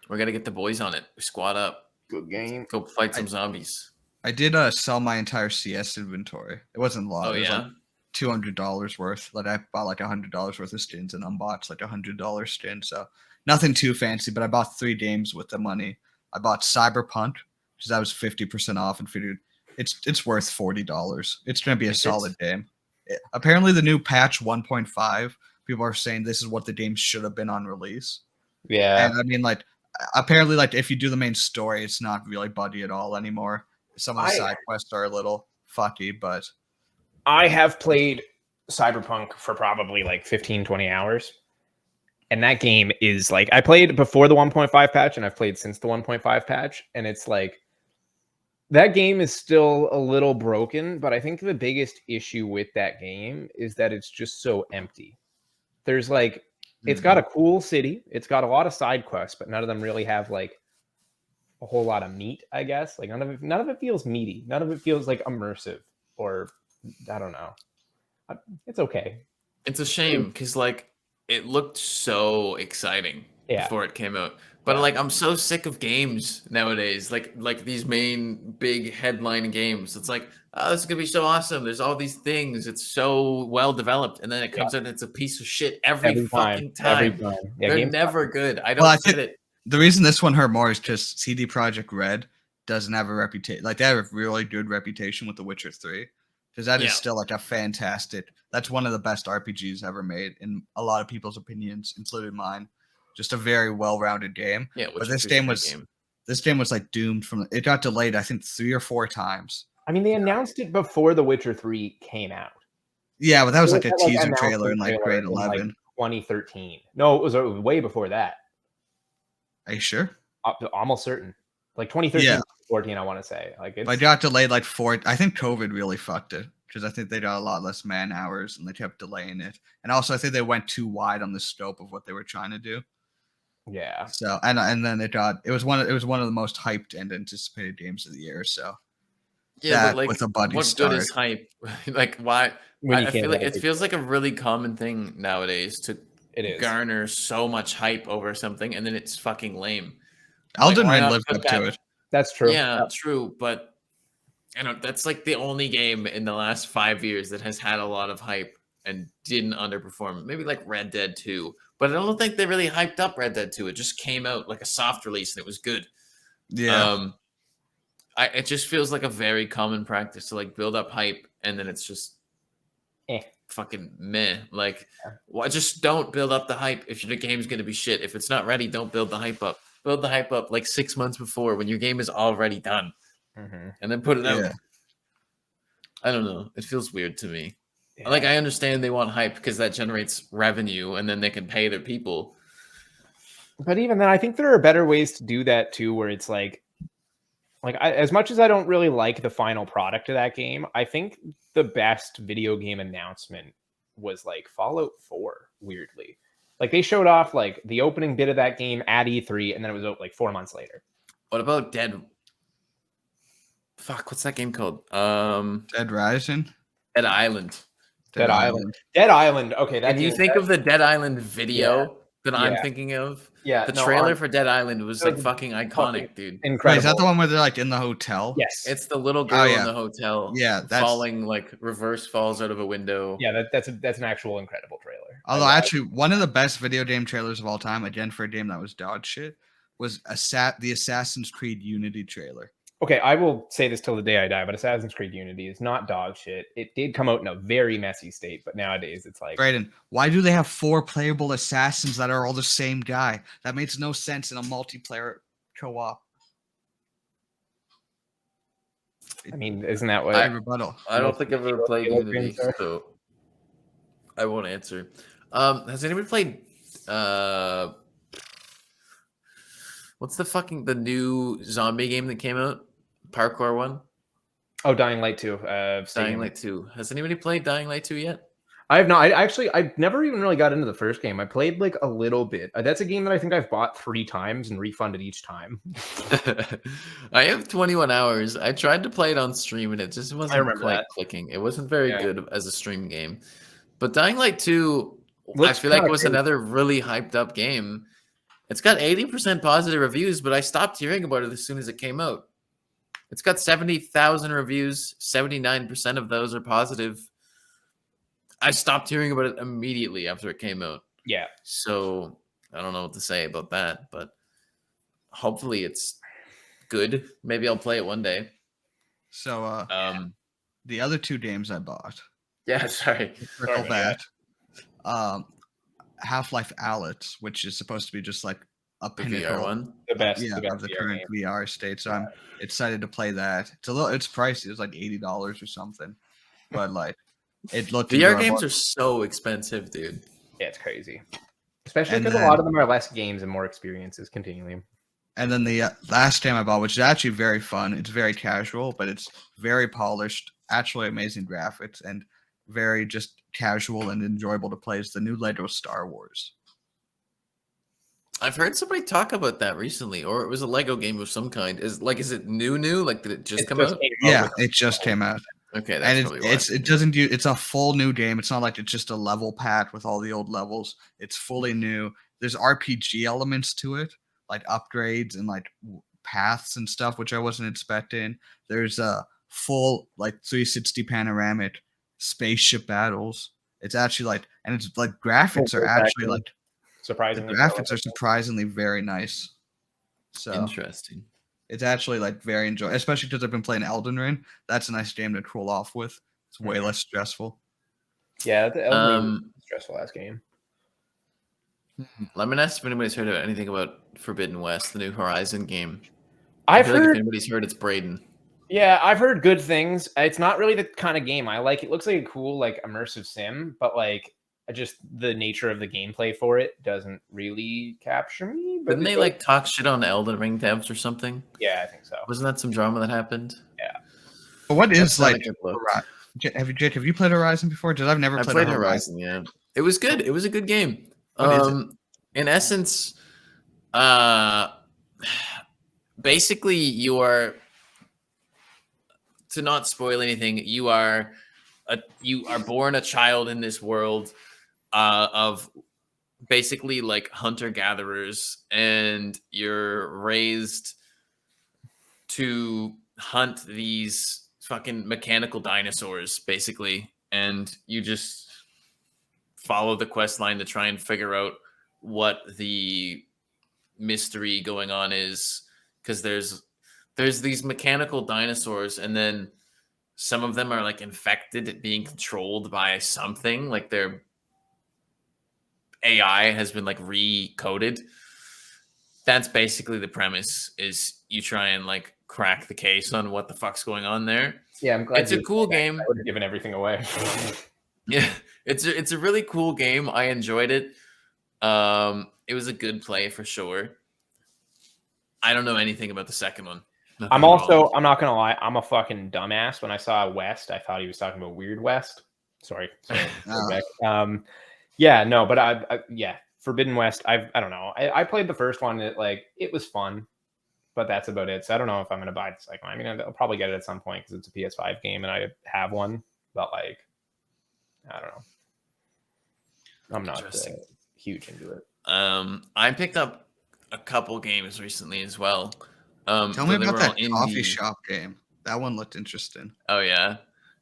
We're gonna get the boys on it. We squad up,
Good game.
go fight some zombies.
I did sell my entire CS inventory. It wasn't a lot.
Oh
it was
yeah,
like $200 worth. Like I bought like $100 worth of skins and unboxed like $100 skin. So nothing too fancy, but I bought 3 games with the money. I bought Cyberpunk, because that was 50% off, and figured it's worth $40. It's gonna be a solid game. apparently the new patch 1.5, people are saying this is what the game should have been on release.
Yeah.
And I mean, like, apparently, like, if you do the main story, it's not really buddy at all anymore. Some of the side quests are a little fucky, but
I have played Cyberpunk for probably like 15, 20 hours. And that game is like, I played before the 1.5 patch and I've played since the 1.5 patch. And it's like, that game is still a little broken, but I think the biggest issue with that game is that it's just so empty. There's like, it's got a cool city. It's got a lot of side quests, but none of them really have like a whole lot of meat, I guess. Like none of it feels meaty. None of it feels like immersive or I don't know. It's okay.
It's a shame because like it looked so exciting before it came out. But like I'm so sick of games nowadays, like these main big headline games. It's like, oh, this is gonna be so awesome. There's all these things. It's so well developed, and then it comes out and it's a piece of shit every fucking time.
Yeah,
they're never good. I don't get it.
The reason this one hurt more is just CD Projekt Red doesn't have a reputation. Like they have a really good reputation with The Witcher 3, because that is still like a fantastic. That's one of the best RPGs ever made in a lot of people's opinions, including mine. Just a very well-rounded game.
Yeah,
but this game was like doomed from. It got delayed, I think, 3 or 4 times.
I mean, they announced it before The Witcher 3 came out.
Yeah, but that was like a teaser trailer in like grade 11,
like 2013. No, it was way before that.
Are you sure?
Almost certain. Like 2013, 14, I want to say. Like
it got delayed like 4. I think COVID really fucked it, because I think they got a lot less man hours and they kept delaying it. And also, I think they went too wide on the scope of what they were trying to do.
Yeah.
So and then it was one of the most hyped and anticipated games of the year. So
yeah, but like
with a buddy
what
start.
good is hype? Like why? I feel like it feels like a really common thing nowadays to garner so much hype over something and then it's fucking lame.
Elden Ring lived up to it.
That's true.
Yeah, true. But you know, that's like the only game in the last 5 years that has had a lot of hype and didn't underperform. Maybe like Red Dead 2. But I don't think they really hyped up Red Dead 2. It just came out like a soft release and it was good.
Yeah.
It just feels like a very common practice to like build up hype and then it's just fucking meh. Like, why just don't build up the hype if the game's gonna be shit. If it's not ready, don't build the hype up. Build the hype up like 6 months before when your game is already done, and then put it out. I don't know. It feels weird to me. Yeah. Like I understand they want hype because that generates revenue, and then they can pay their people.
But even then, I think there are better ways to do that too, where it's like as much as I don't really like the final product of that game, I think the best video game announcement was like Fallout 4, weirdly. Like they showed off like the opening bit of that game at E3, and then it was out like 4 months later.
What about what's that game called?
Dead Rising?
Dead Island.
Dead Island. Dead Island. Okay.
Can you think of the Dead Island video that I'm thinking of?
Yeah.
The trailer for Dead Island was like fucking iconic, dude.
Incredible.
Wait, is that the one where they're like in the hotel?
Yes.
It's the little girl in the hotel.
Yeah. That's
falling, like reverse falls out of a window.
Yeah, that's an actual incredible trailer.
Although actually one of the best video game trailers of all time, again for a game that was dog shit, was the Assassin's Creed Unity trailer.
Okay, I will say this till the day I die, but Assassin's Creed Unity is not dog shit. It did come out in a very messy state, but nowadays it's like...
Brayden, why do they have 4 playable assassins that are all the same guy? That makes no sense in a multiplayer co-op.
I mean, isn't that what...
I don't think I've ever played Unity, so I won't answer. Has anybody played... what's the new zombie game that came out? Parkour one?
Oh, Dying Light 2.
Dying Light 2. Has anybody played Dying Light 2 yet?
I have not. I've never even really got into the first game. I played like a little bit. That's a game that I think I've bought 3 times and refunded each time.
I have 21 hours. I tried to play it on stream and it just wasn't quite clicking. It wasn't very good as a stream game. But Dying Light 2, I feel like it was another really hyped up game. It's got 80% positive reviews, but I stopped hearing about it as soon as it came out. It's got 70,000 reviews. 79% of those are positive. I stopped hearing about it immediately after it came out.
Yeah.
So I don't know what to say about that, but hopefully it's good. Maybe I'll play it one day.
So the other 2 games I bought.
Yeah, sorry.
Circle that. Half-Life Alyx, which is supposed to be just like a
The
pinnacle,
VR one.
The best,
of the
VR
current
game.
VR state. So I'm excited to play that. It's pricey. It's like $80 or something, but like it looked
VR
enjoyable.
games are so expensive, dude.
Yeah, it's crazy. Especially
And
because a
then-
lot of them are less games and more experiences continually.
And then the last game I bought, which is actually very fun. It's very casual, but it's very polished, actually amazing graphics, and very just casual and enjoyable to play. Is the new Lego Star Wars.
I've heard somebody talk about that recently, or it was a Lego game of some kind. Is it new? Like, did it just come out?
Yeah, it just came out.
Okay, that's
And
probably why.
it doesn't do. It's a full new game. It's not like it's just a level pack with all the old levels. It's fully new. There's RPG elements to it, like upgrades and like paths and stuff, which I wasn't expecting. There's a full like 360 panoramic spaceship battles. It's actually like, and it's like graphics are actually like
surprisingly.
the graphics are surprisingly very nice. So
Interesting.
it's actually like very enjoyable, especially because I've been playing Elden Ring. That's a nice game to cool off with. It's way less stressful.
Yeah, the Elden Ring was a stressful last game.
Let me ask if anybody's heard of anything about Forbidden West, the new Horizon game.
I've
I feel like
heard.
if anybody's heard, it's Braden.
Yeah, I've heard good things. It's not really the kind of game I like. It looks like a cool, like immersive sim, but like just the nature of the gameplay for it doesn't really capture me. But
Didn't they like talk shit on Elden Ring devs or something?
Yeah, I think so.
Wasn't that some drama that happened?
Yeah.
But what is
That's not a
like?
good look.
Have you played Horizon before? Because I've never
I
played,
played Horizon. Yeah, it was good. It was a good game.
What is it?
In essence, basically, you are, to not spoil anything, you are born a child in this world of basically like hunter gatherers, and you're raised to hunt these fucking mechanical dinosaurs, basically, and you just follow the quest line to try and figure out what the mystery going on is, because there's these mechanical dinosaurs, and then some of them are like infected, being controlled by something, like their AI has been like recoded. That's basically the premise, is you try and like crack the case on what the fuck's going on there.
Yeah, I'm glad
it's a cool game.
I would have given everything away.
Yeah, it's a really cool game. I enjoyed it. It was a good play for sure. I don't know anything about the second one.
I'm not gonna lie, I'm a fucking dumbass. When I saw West, I thought he was talking about Weird West. Sorry. Yeah, no, but I Forbidden West. I don't know. I played the first one. It was fun, but that's about it. So I don't know if I'm gonna buy the second one. I mean, I'll probably get it at some point because it's a PS5 game and I have one. But like, I don't know. I'm not huge into it.
I picked up a couple games recently as well.
Tell me about that coffee shop game. That one looked interesting.
Oh yeah,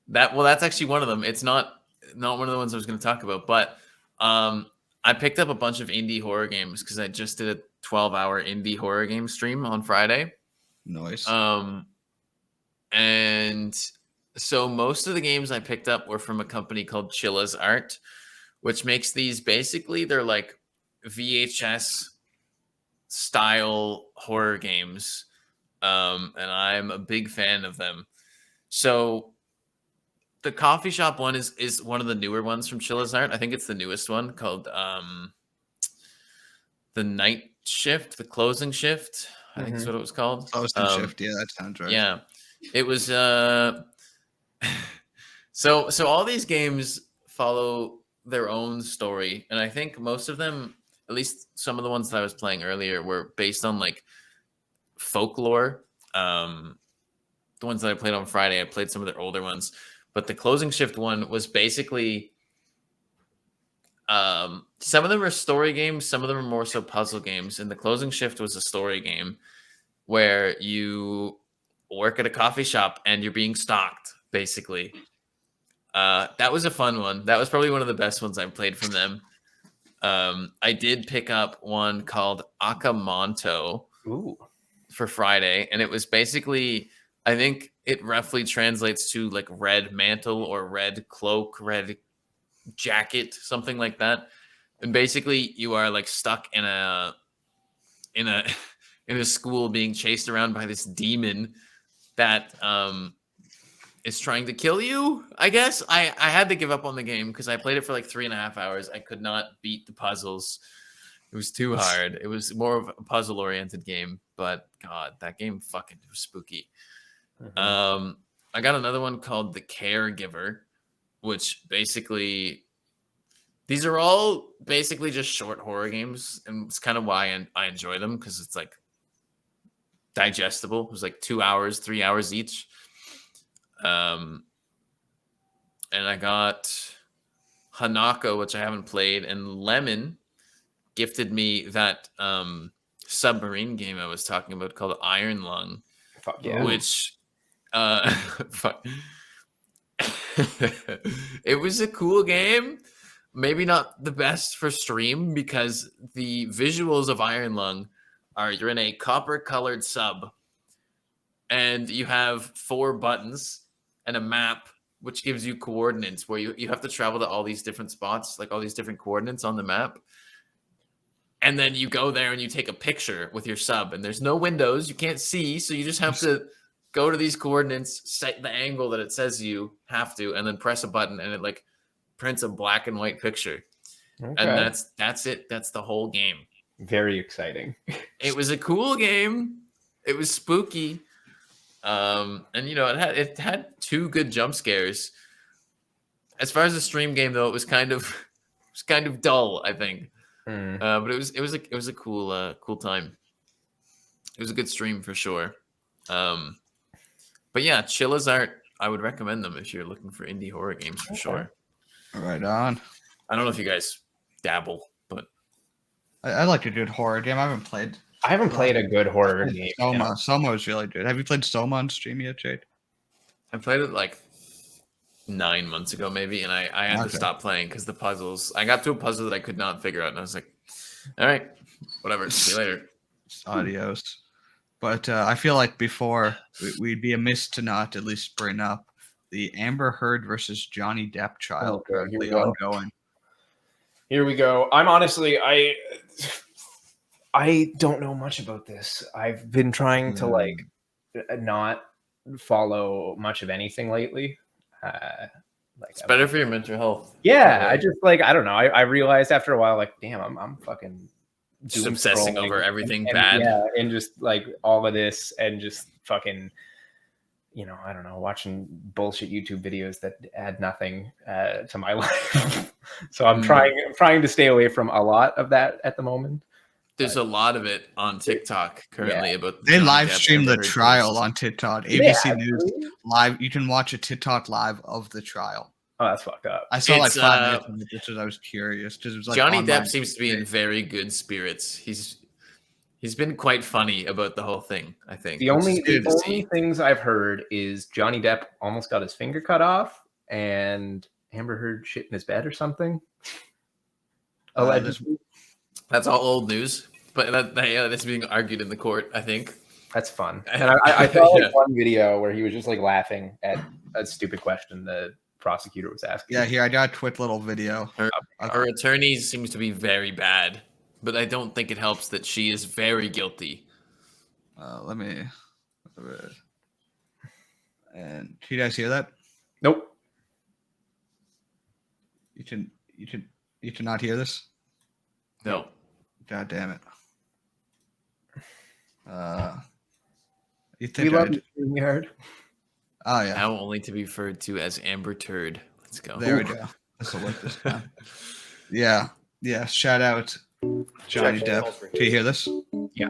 that's actually one of them. It's not one of the ones I was going to talk about, but I picked up a bunch of indie horror games because I just did a 12-hour indie horror game stream on Friday.
Nice.
And so most of the games I picked up were from a company called Chilla's Art, which makes these basically, they're like VHS style horror games. And I'm a big fan of them. So the coffee shop one is one of the newer ones from Chilla's Art. I think it's the newest one, called The Night Shift, The Closing Shift. I think is what it was called.
Closing Shift, yeah, that sounds right.
Yeah. It was so all these games follow their own story, and I think most of them, at least some of the ones that I was playing earlier, were based on like folklore. The ones that I played on Friday, I played some of their older ones, but the Closing Shift one was basically some of them are story games, some of them are more so puzzle games, and the Closing Shift was a story game where you work at a coffee shop and you're being stalked, basically. That was a fun one. That was probably one of the best ones I've played from them. I did pick up one called Akamonto for Friday, and it was basically I think it roughly translates to like red mantle or red cloak, red jacket, something like that. And basically, you are like stuck in a in a school being chased around by this demon that is trying to kill you. I guess I had to give up on the game because I played it for like 3.5 hours. I could not beat the puzzles. It was too hard. It was more of a puzzle oriented game, but God, that game fucking was spooky. I got another one called The Caregiver, which basically, these are all basically just short horror games, and it's kind of why I enjoy them, because it's like digestible. It was like 2 hours, 3 hours each. And I got Hanako, which I haven't played, and Lemon gifted me that submarine game I was talking about called Iron Lung.
Fuck yeah.
Which fuck. It was a cool game. Maybe not the best for stream, because the visuals of Iron Lung are you're in a copper colored sub and you have 4 buttons and a map which gives you coordinates where you have to travel to all these different spots, like all these different coordinates on the map. And then you go there and you take a picture with your sub, and there's no windows, you can't see, so you just have to go to these coordinates, set the angle that it says you have to, and then press a button, and it like prints a black and white picture. Okay. And that's it. That's the whole game.
Very exciting.
It was a cool game. It was spooky. And you know, it had 2 good jump scares. As far as the stream game though, it was kind of dull, I think. But it was a cool time. It was a good stream for sure. But yeah, Chilla's Art, I would recommend them if you're looking for indie horror games for sure.
Right on.
I don't know if you guys dabble, but
I like a good horror game. I haven't played
a good horror game.
Soma is really good. Have you played Soma on stream yet, Jade?
I played it like 9 months ago, maybe, and I had to stop playing because the puzzles. I got to a puzzle that I could not figure out, and I was like, "All right, whatever. See you later."
Adios. But I feel like before we'd be amiss to not at least bring up the Amber Heard versus Johnny Depp trial currently ongoing.
Here we go. I'm honestly, I don't know much about this. I've been trying to like not follow much of anything lately.
It's better for your mental health.
Yeah, I just like, I don't know. I realized after a while, like, damn, I'm fucking
just obsessing over everything bad.
Yeah, and just like all of this, and just fucking, you know, I don't know, watching bullshit YouTube videos that add nothing to my life. So I'm trying to stay away from a lot of that at the moment.
There's a lot of it on TikTok currently about.
They live stream the trial on TikTok. ABC News live. You can watch a TikTok live of the trial.
Oh, that's fucked up.
I saw like 5 minutes of it because I was curious. Because it was like
Johnny Depp seems to be in very good spirits. He's been quite funny about the whole thing, I think.
The only things I've heard is Johnny Depp almost got his finger cut off, and Amber Heard shit in his bed or something.
That's all old news, but that's being argued in the court, I think.
That's fun. And I saw like one video where he was just like laughing at a stupid question the prosecutor was asking.
Yeah, here I got a quick little video.
Her attorney seems to be very bad, but I don't think it helps that she is very guilty.
Let me. And can you guys hear that?
Nope.
You can not hear this?
No.
God damn it. You
we
think
love you, Turd.
Oh yeah.
Now only to be referred to as Amber Turd. Let's go.
There we go. This will work this time. Yeah. Shout out Johnny Depp. Do you hear this?
Yeah.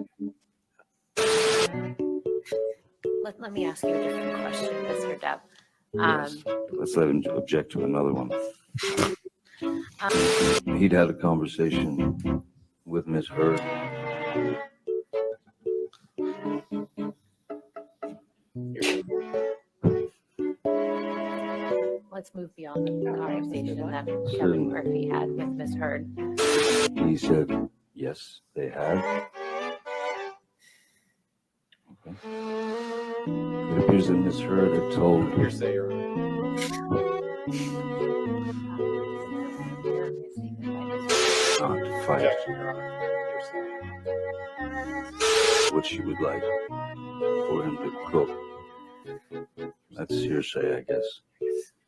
Let me ask you a different question, Mr. Depp.
Yes. Let's let him object to another one. He'd had a conversation with Miss Heard.
Let's move beyond the conversation that Kevin Murphy had with Miss Heard.
He said, yes, they had. Okay. It appears that Miss Heard had told
Hearsay, Your Honor.
not to fight
Objection, Your Honor. Hearsay.
what she would like for him to cook. That's hearsay, I guess.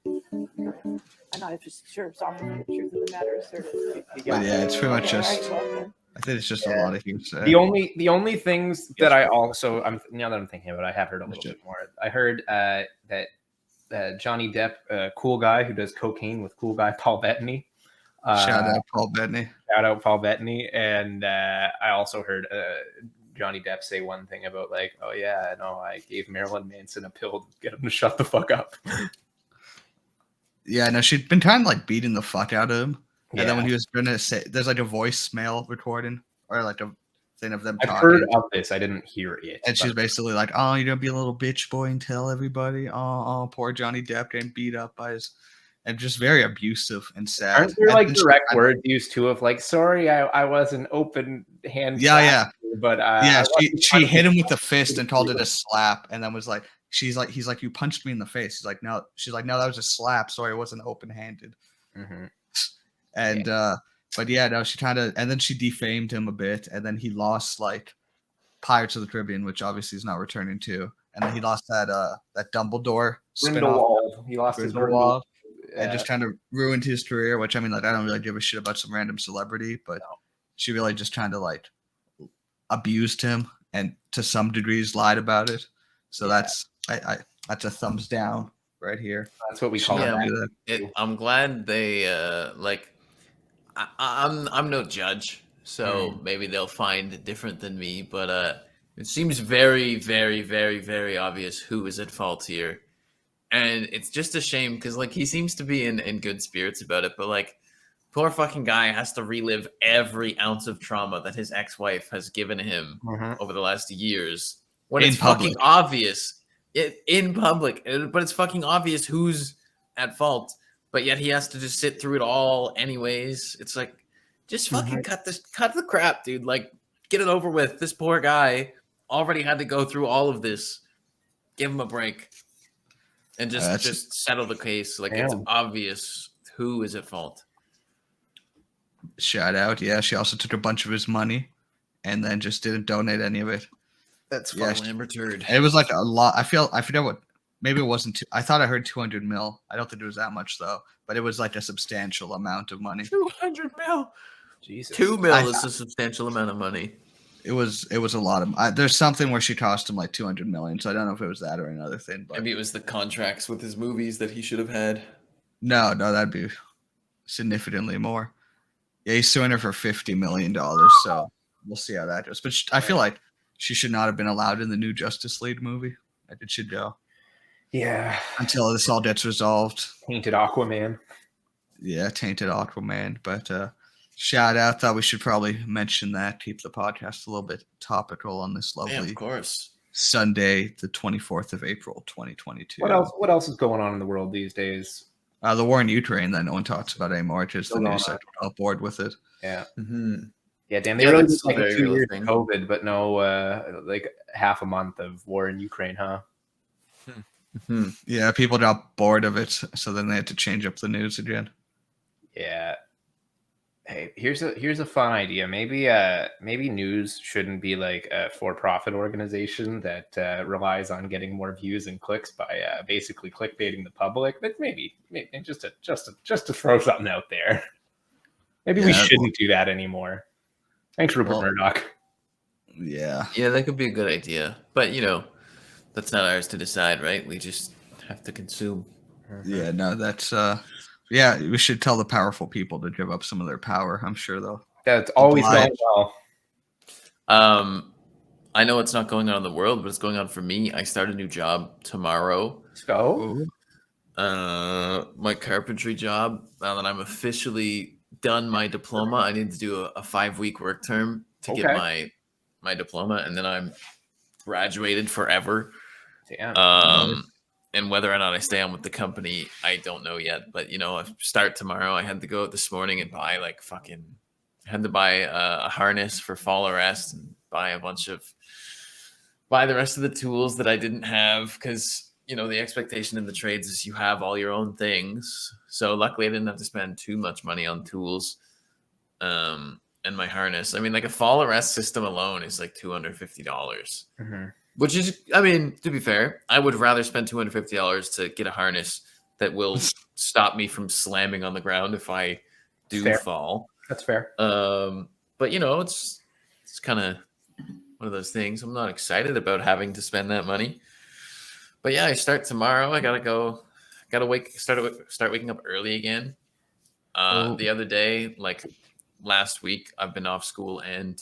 I'm not sure if often the truth of the matter is certain.
But yeah, it's pretty much just.
Right, well, then.
I think it's just a lot of hearsay.
The only things that I also now that I'm thinking about it, I have heard a little bit more. I heard that Johnny Depp, cool guy who does cocaine with cool guy Paul Bettany.
Shout out Paul Bettany.
Shout out Paul Bettany. And I also heard Johnny Depp say one thing about like, oh yeah, no, I gave Marilyn Manson a pill to get him to shut the fuck up.
Yeah, no, she'd been trying to like beating the fuck out of him. And then when he was gonna say, there's like a voicemail recording or like a thing of them talking.
I've heard of this. I didn't hear it.
And she's basically like, "Oh, you're gonna be a little bitch boy and tell everybody. Oh, poor Johnny Depp getting beat up by his," and just very abusive and sad.
Aren't there like direct words used too of like, "Sorry, I was an open hand."
Yeah.
But
yeah, she hit him with the fist and called it a slap, and then was like, he's like, "You punched me in the face." He's like, "No," she's like, "No, that was a slap. Sorry, it wasn't open handed."
Mm-hmm.
And but yeah, no, she kind of, and then she defamed him a bit, and then he lost like Pirates of the Caribbean, which obviously he's not returning to, and then he lost that Dumbledore
spin-off. He lost his
Grindelwald, and just kind of ruined his career. Which I mean, like, I don't really give a shit about some random celebrity, but she really just kind of like abused him and to some degrees lied about it. So that's that's a thumbs down right here.
That's what we call
it. I'm glad they like. I'm no judge, so maybe they'll find it different than me. But it seems very, very, very, very obvious who is at fault here, and it's just a shame because like he seems to be in good spirits about it, but like poor fucking guy has to relive every ounce of trauma that his ex-wife has given him over the last years when it's fucking obvious. In public, but it's fucking obvious who's at fault. But yet he has to just sit through it all anyways. It's like, just fucking cut the crap, dude. Like, get it over with. This poor guy already had to go through all of this. Give him a break. And just settle the case. Like, it's obvious who is at fault.
Shout out. Yeah, she also took a bunch of his money and then just didn't donate any of it.
That's fucking Amber Turd.
It was like a lot. I forget what. Maybe it wasn't. I thought I heard 200 mil. I don't think it was that much though. But it was like a substantial amount of money.
200 mil.
Jesus.
2 mil is a substantial amount of money.
It was a lot of. There's something where she cost him like 200 million. So I don't know if it was that or another thing. But
maybe it was the contracts with his movies that he should have had.
No, that'd be significantly more. Yeah, he's suing her for $50 million. So we'll see how that goes. But I feel like she should not have been allowed in the new Justice League movie. It should go.
Yeah.
Until this all gets resolved.
Tainted Aquaman.
Yeah, Tainted Aquaman. But shout out. Thought we should probably mention that. Keep the podcast a little bit topical on this lovely
of course.
Sunday, the 24th of April, 2022.
What else is going on in the world these days?
The war in Ukraine that no one talks about anymore. Just the news sector on board with it.
Yeah.
Mm-hmm.
Yeah, damn. They really just like 2 years of COVID, but no like half a month of war in Ukraine, huh?
Mm-hmm. Yeah, people got bored of it, so then they had to change up the news again.
Yeah. Hey, here's a fun idea. Maybe news shouldn't be like a for-profit organization that relies on getting more views and clicks by basically clickbaiting the public. But maybe just to throw something out there. Maybe we shouldn't do that anymore. Thanks, Rupert Murdoch.
Yeah,
that could be a good idea, but that's not ours to decide, right? We just have to consume.
Yeah, no, that's yeah, we should tell the powerful people to give up some of their power. I'm sure they'll.
That's always going well.
I know it's not going on in the world, but it's going on for me. I start a new job tomorrow.
Let's go.
My carpentry job. Now that I'm officially done my diploma, I need to do a 5-week work term to get my diploma, and then I'm graduated forever.
Damn.
And whether or not I stay on with the company, I don't know yet. But I start tomorrow. I had to go out this morning and buy a harness for fall arrest and buy a bunch of buy the rest of the tools that I didn't have because the expectation in the trades is you have all your own things. So luckily I didn't have to spend too much money on tools and my harness. I mean, like a fall arrest system alone is like $250, which is, I mean, to be fair, I would rather spend $250 to get a harness that will stop me from slamming on the ground if I do fall.
That's fair.
But it's kind of one of those things. I'm not excited about having to spend that money. But yeah, I start tomorrow. I start waking up early again. The other day, like last week, I've been off school and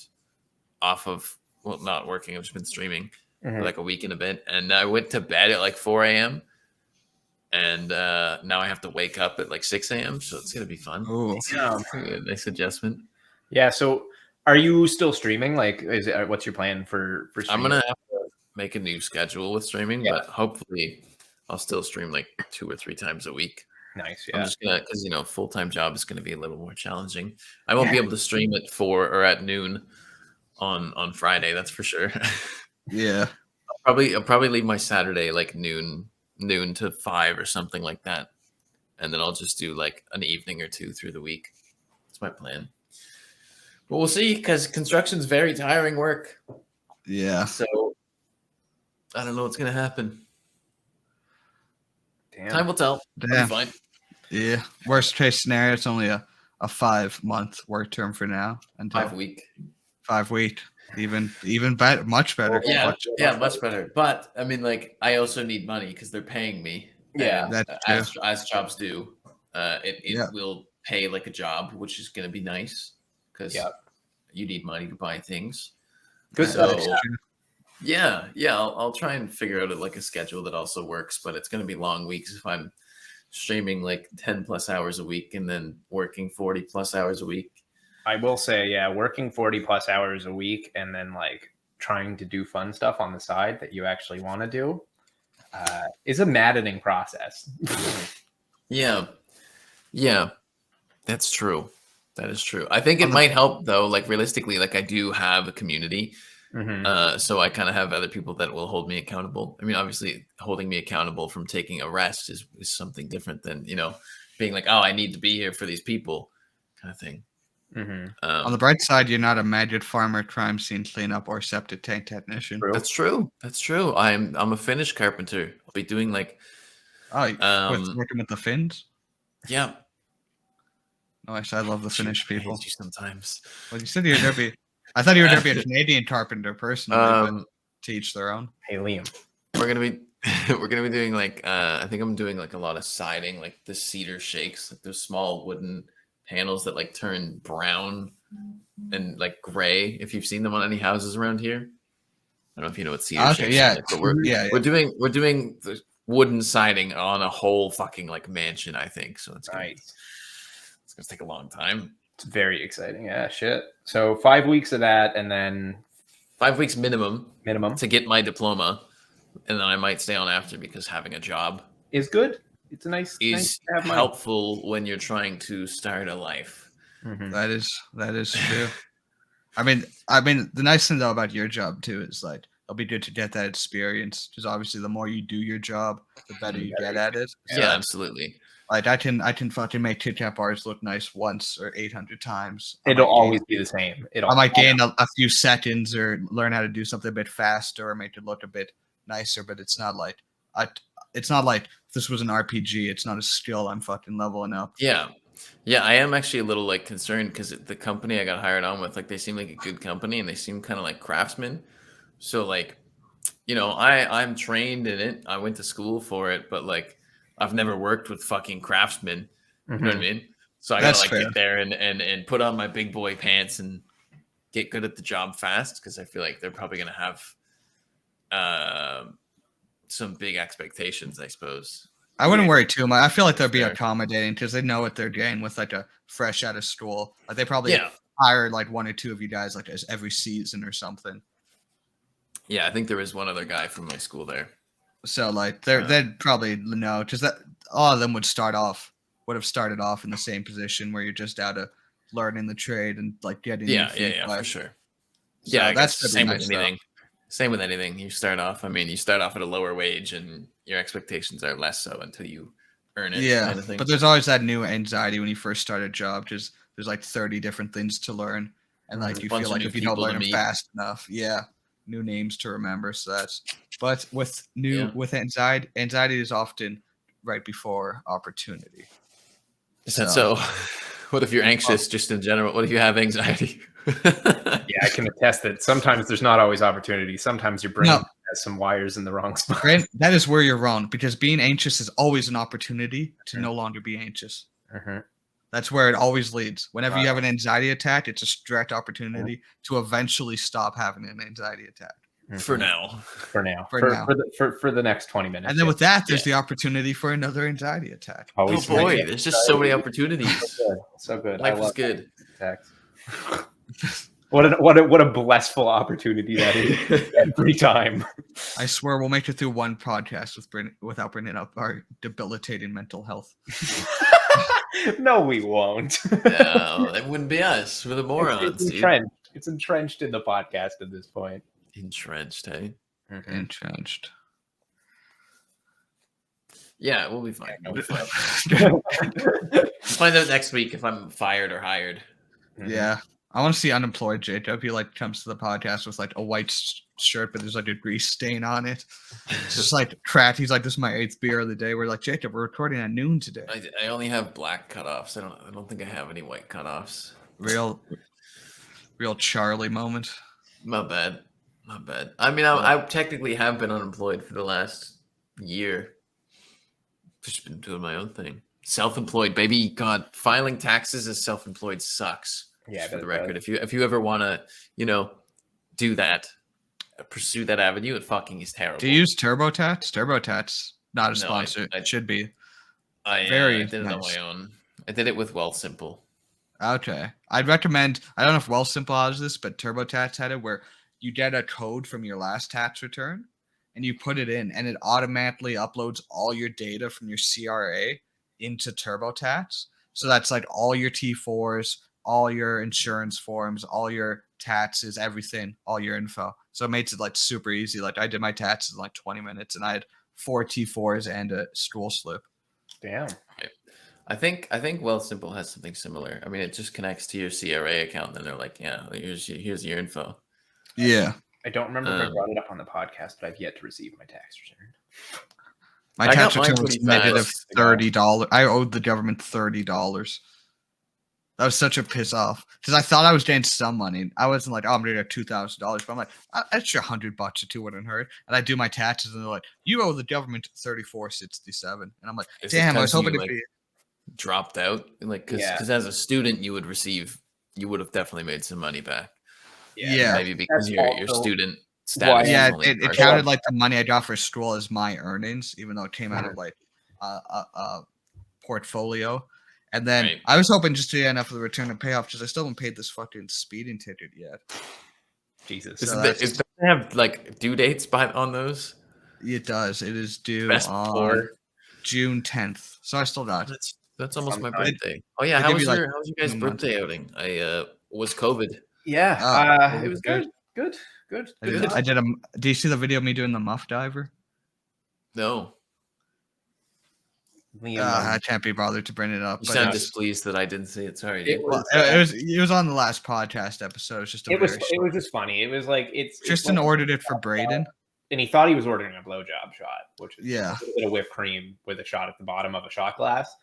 off of not working. I've just been streaming for like a week and a bit, and I went to bed at like 4 a.m. and now I have to wake up at like 6 a.m. So it's gonna be fun. Nice adjustment.
Yeah. So, are you still streaming? Like, what's your plan for streaming?
I'm gonna have to make a new schedule with streaming, but hopefully, I'll still stream like 2 or 3 times a week.
Nice. Yeah.
I'm just gonna, because full-time job is gonna be a little more challenging. I won't be able to stream at 4 or at noon on Friday. That's for sure.
Yeah.
I'll probably leave my Saturday like noon to 5 or something like that, and then I'll just do like an evening or 2 through the week. That's my plan. But we'll see, because construction's very tiring work.
Yeah.
So I don't know what's gonna happen.
Damn.
Time will tell. It'll be fine.
Yeah. Worst case scenario, it's only a 5-month work term for now. Until
5 week.
5 week. Even better, much better.
Much better. But I mean, like, I also need money because they're paying me.
Yeah,
that's as jobs do. It will pay like a job, which is going to be nice because you need money to buy things.
Good.
So, I'll try and figure out like a schedule that also works, but it's going to be long weeks if I'm streaming like 10 plus hours a week and then working 40 plus hours a week.
I will say, working 40 plus hours a week and then like trying to do fun stuff on the side that you actually want to do is a maddening process.
Yeah, that's true. That is true. I think it might help though. Like realistically, like I do have a community, so I kind of have other people that will hold me accountable. I mean, obviously, holding me accountable from taking a rest is something different than being like, oh, I need to be here for these people, kind of thing.
On the bright side, you're not a maggot farmer, crime scene cleanup, or septic tank technician.
That's true. I'm a Finnish carpenter. I'll be doing like
working with the Finns.
Yeah.
Nice. I love the Finnish people.
I hate you sometimes.
Well, you said you were gonna be. I thought you were gonna be a Canadian carpenter personally, but to each their own.
Hey Liam,
we're gonna be doing like I think I'm doing like a lot of siding, like the cedar shakes, like those small wooden panels that like turn brown and like gray. If you've seen them on any houses around here, I don't know if you know what cedar shakes are like, but we're doing the wooden siding on a whole fucking like mansion, I think. So it's gonna take a long time.
It's very exciting. Yeah, shit. So 5 weeks of that, and then
5 weeks minimum
to
get my diploma, and then I might stay on after because having a job
is good. It's a nice
helpful when you're trying to start a life.
That is true. I mean, the nice thing though about your job too is like it'll be good to get that experience because obviously the more you do your job, the better you get at it. So
yeah, absolutely.
Like I can fucking make TikTok bars look nice once or 800 times.
It'll always be the same. I
might gain a few seconds or learn how to do something a bit faster or make it look a bit nicer, but it's not like if this was an RPG. It's not a skill I'm fucking leveling up.
Yeah, I am actually a little like concerned because the company I got hired on with, like they seem like a good company and they seem kind of like craftsmen. So like, I'm trained in it. I went to school for it, but like I've never worked with fucking craftsmen. You know what I mean? So I gotta get there and put on my big boy pants and get good at the job fast because I feel like they're probably gonna have some big expectations, I suppose.
I wouldn't worry too much. I feel like they'll be accommodating because they know what they're getting with like a fresh out of school. Like they probably hire like 1 or 2 of you guys like every season or something.
Yeah, I think there is one other guy from my school there.
So like they'd probably know because that all of them would have started off in the same position where you're just out of learning the trade and like getting
for sure.
So
yeah, that's the same with anything. Same with anything. You start off at a lower wage and your expectations are less so until you earn it.
Yeah,
kind of thing.
but there's always that new anxiety when you first start a job. Just there's like 30 different things to learn, and like you feel like if you don't learn them fast enough, new names to remember. So that's. But with anxiety is often right before opportunity.
Is that so? What if you're anxious just in general? What if you have anxiety?
Yeah, I can attest that sometimes there's not always opportunity. Sometimes your brain has some wires in the wrong spot.
That is where you're wrong, because being anxious is always an opportunity to no longer be anxious. That's where it always leads. Whenever you have an anxiety attack, it's a direct opportunity to eventually stop having an anxiety attack.
For now.
For the next 20 minutes.
And then with that, there's the opportunity for another anxiety attack.
Oh boy, there's just so many opportunities.
So good.
Life is good.
What a blissful opportunity that is every time.
I swear we'll make it through one podcast without bringing up our debilitating mental health.
No, we won't.
No, that wouldn't be us. We're the morons.
It's entrenched in the podcast at this point.
Entrenched, hey?
Entrenched.
Yeah, we'll be fine. We'll find out next week if I'm fired or hired.
Yeah. I want to see unemployed Jacob. He like comes to the podcast with like a white shirt, but there's like a grease stain on it. It's just like crap. He's like, "This is my 8th beer of the day." We're like, "Jacob, we're recording at noon today."
I only have black cutoffs. I don't think I have any white cutoffs.
Real Charlie moment.
Not bad. I mean, I technically have been unemployed for the last year. Just been doing my own thing. Self-employed, baby. God, filing taxes as self-employed sucks. Yeah, for the record, if you ever want to, do that, pursue that avenue, it fucking is terrible.
Do you use TurboTax? TurboTax, not a sponsor. It should be.
I did it on my own. I did it with Wealthsimple.
Okay, I'd recommend. I don't know if Wealthsimple has this, but TurboTax had it where you get a code from your last tax return, and you put it in, and it automatically uploads all your data from your CRA into TurboTax. So that's like all your T4s. All your insurance forms, all your taxes, everything, all your info. So it makes it like super easy. Like I did my taxes in like 20 minutes and I had 4 T4s and a stool slip.
Damn.
I think Wealthsimple has something similar. I mean, it just connects to your CRA account and they're like, yeah, here's your info.
Yeah.
I don't remember if I brought it up on the podcast, but I've yet to receive my tax return.
My tax return was negative $30. I owed the government $30. That was such a piss off because I thought I was getting some money. I wasn't like, I'm gonna get $2,000, but I'm like, extra $100 or $2 wouldn't hurt. And I do my taxes, and they're like, you owe the government $34.67, and I'm like, damn, I was hoping to be
dropped out, like because as a student you would have definitely made some money back.
Yeah,
maybe because your student status.
Yeah, it counted like the money I got for school as my earnings, even though it came out of like a portfolio. And then I was hoping just to get enough of the return to pay off because I still haven't paid this fucking speeding ticket yet.
Jesus.
Does it have like due dates on those?
It does. It is due on June 10th. So I still got it.
That's almost my birthday. Oh yeah, how was your guys' birthday outing? I was COVID.
Yeah, it was good. Good.
I did do you see the video of me doing the Muff diver?
No.
I can't be bothered to bring it up.
You sound displeased that I didn't see it. Sorry. It
was on the last podcast episode. It was
just funny. It was like
Tristan ordered it for Braden,
and he thought he was ordering a blowjob shot, which is
a
bit of whipped cream with a shot at the bottom of a shot glass.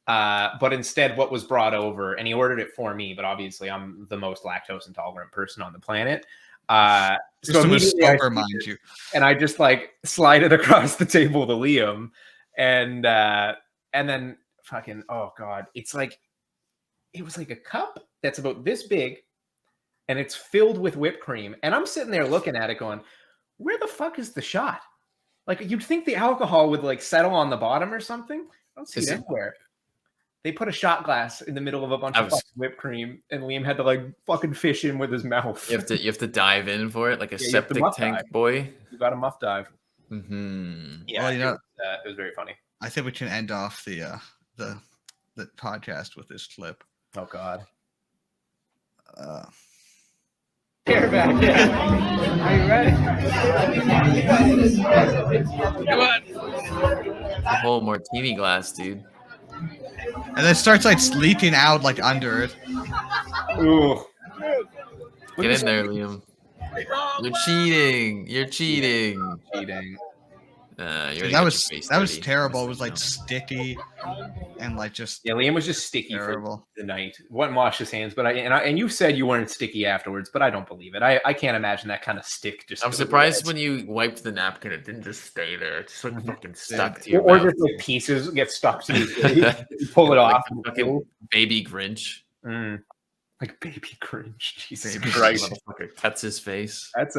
But instead, what was brought over, and he ordered it for me, but obviously I'm the most lactose intolerant person on the planet. So
was sober, mind you,
and I just like slide it across the table to Liam. And then fucking, oh God, it was like a cup that's about this big and it's filled with whipped cream. And I'm sitting there looking at it going, where the fuck is the shot? Like you'd think the alcohol would like settle on the bottom or something. I don't see it anywhere. They put a shot glass in the middle of a bunch of fucking whipped cream and Liam had to like fucking fish in with his mouth.
You have to dive in for it like a septic tank boy.
You got a muff dive.
Mm-hmm.
Yeah, well, it was very funny.
I think we can end off the podcast with this clip.
Oh God. Hair back, yeah. Are you ready?
Come on.
The whole martini glass, dude.
And then it starts like leaking out like under it.
Ooh.
Get in there, Liam. You're cheating. You're cheating.
Cheating.
You're
That was terrible. It was like sticky and like just
Yeah, Liam was just sticky
terrible.
for the night. Wouldn't wash his hands, but and you said you weren't sticky afterwards, but I don't believe it. I can't imagine that kind of stick. Just
I'm surprised when you wiped the napkin, it didn't just stay there. It just like fucking stuck to your
or
mouth.
just like pieces get stuck to you. You pull it
Like
off.
the fucking baby Grinch.
Like baby Grinch. Jesus
Baby
Christ.
Motherfucker cuts his face.
That's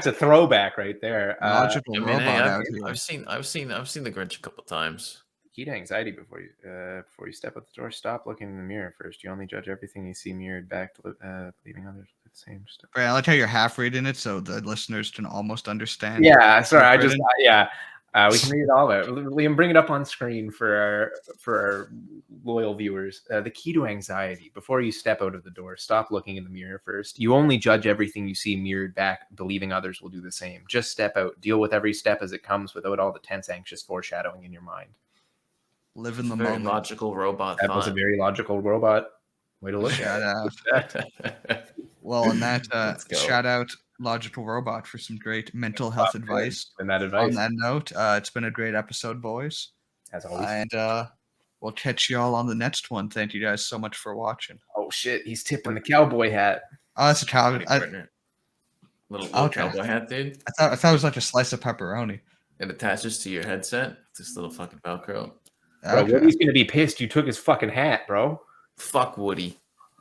a throwback right there.
Logical
I mean,
robot
hey,
out here.
I've seen the Grinch a couple times.
Key to anxiety before you step out the door. Stop looking in the mirror first. You only judge everything you see mirrored back to leaving others with the same stuff.
Right, I like how you're half reading it so the listeners can almost understand.
Yeah, sorry. I just
Written.
we can read it all out. Liam, bring it up on screen for our loyal viewers. The key to anxiety before you step out of the door. Stop looking in the mirror first. You only judge everything you see mirrored back, believing others will do the same. Just step out. Deal with every step as it comes without all the tense, anxious foreshadowing in your mind.
Live in the
Very
moment.
logical robot.
That was a very logical robot. Way to look
Shout
at
out.
it.
Well, and that
Let's go.
shout out Logical Robot for some great mental health advice.
And that advice,
On that note, it's been a great episode, boys.
as always.
And we'll catch you all on the next one. Thank you guys so much for watching.
Oh shit, he's tipping the cowboy hat.
Oh, that's a cow.
Little
Okay.
cowboy hat, dude.
I thought it was like a slice of pepperoni.
It attaches to your headset. This little fucking Velcro.
Bro,
Okay.
Woody's gonna be pissed. You took his fucking hat, bro.
Fuck Woody.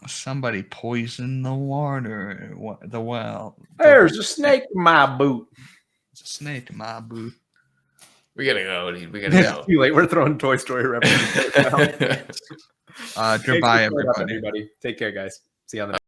Somebody poisoned the water. The well.
There's a snake in my boot.
It's a snake in my boot.
We gotta go, dude. We gotta go.
Too late. We're throwing Toy Story references.
Goodbye, everybody.
Take care, guys. See you on the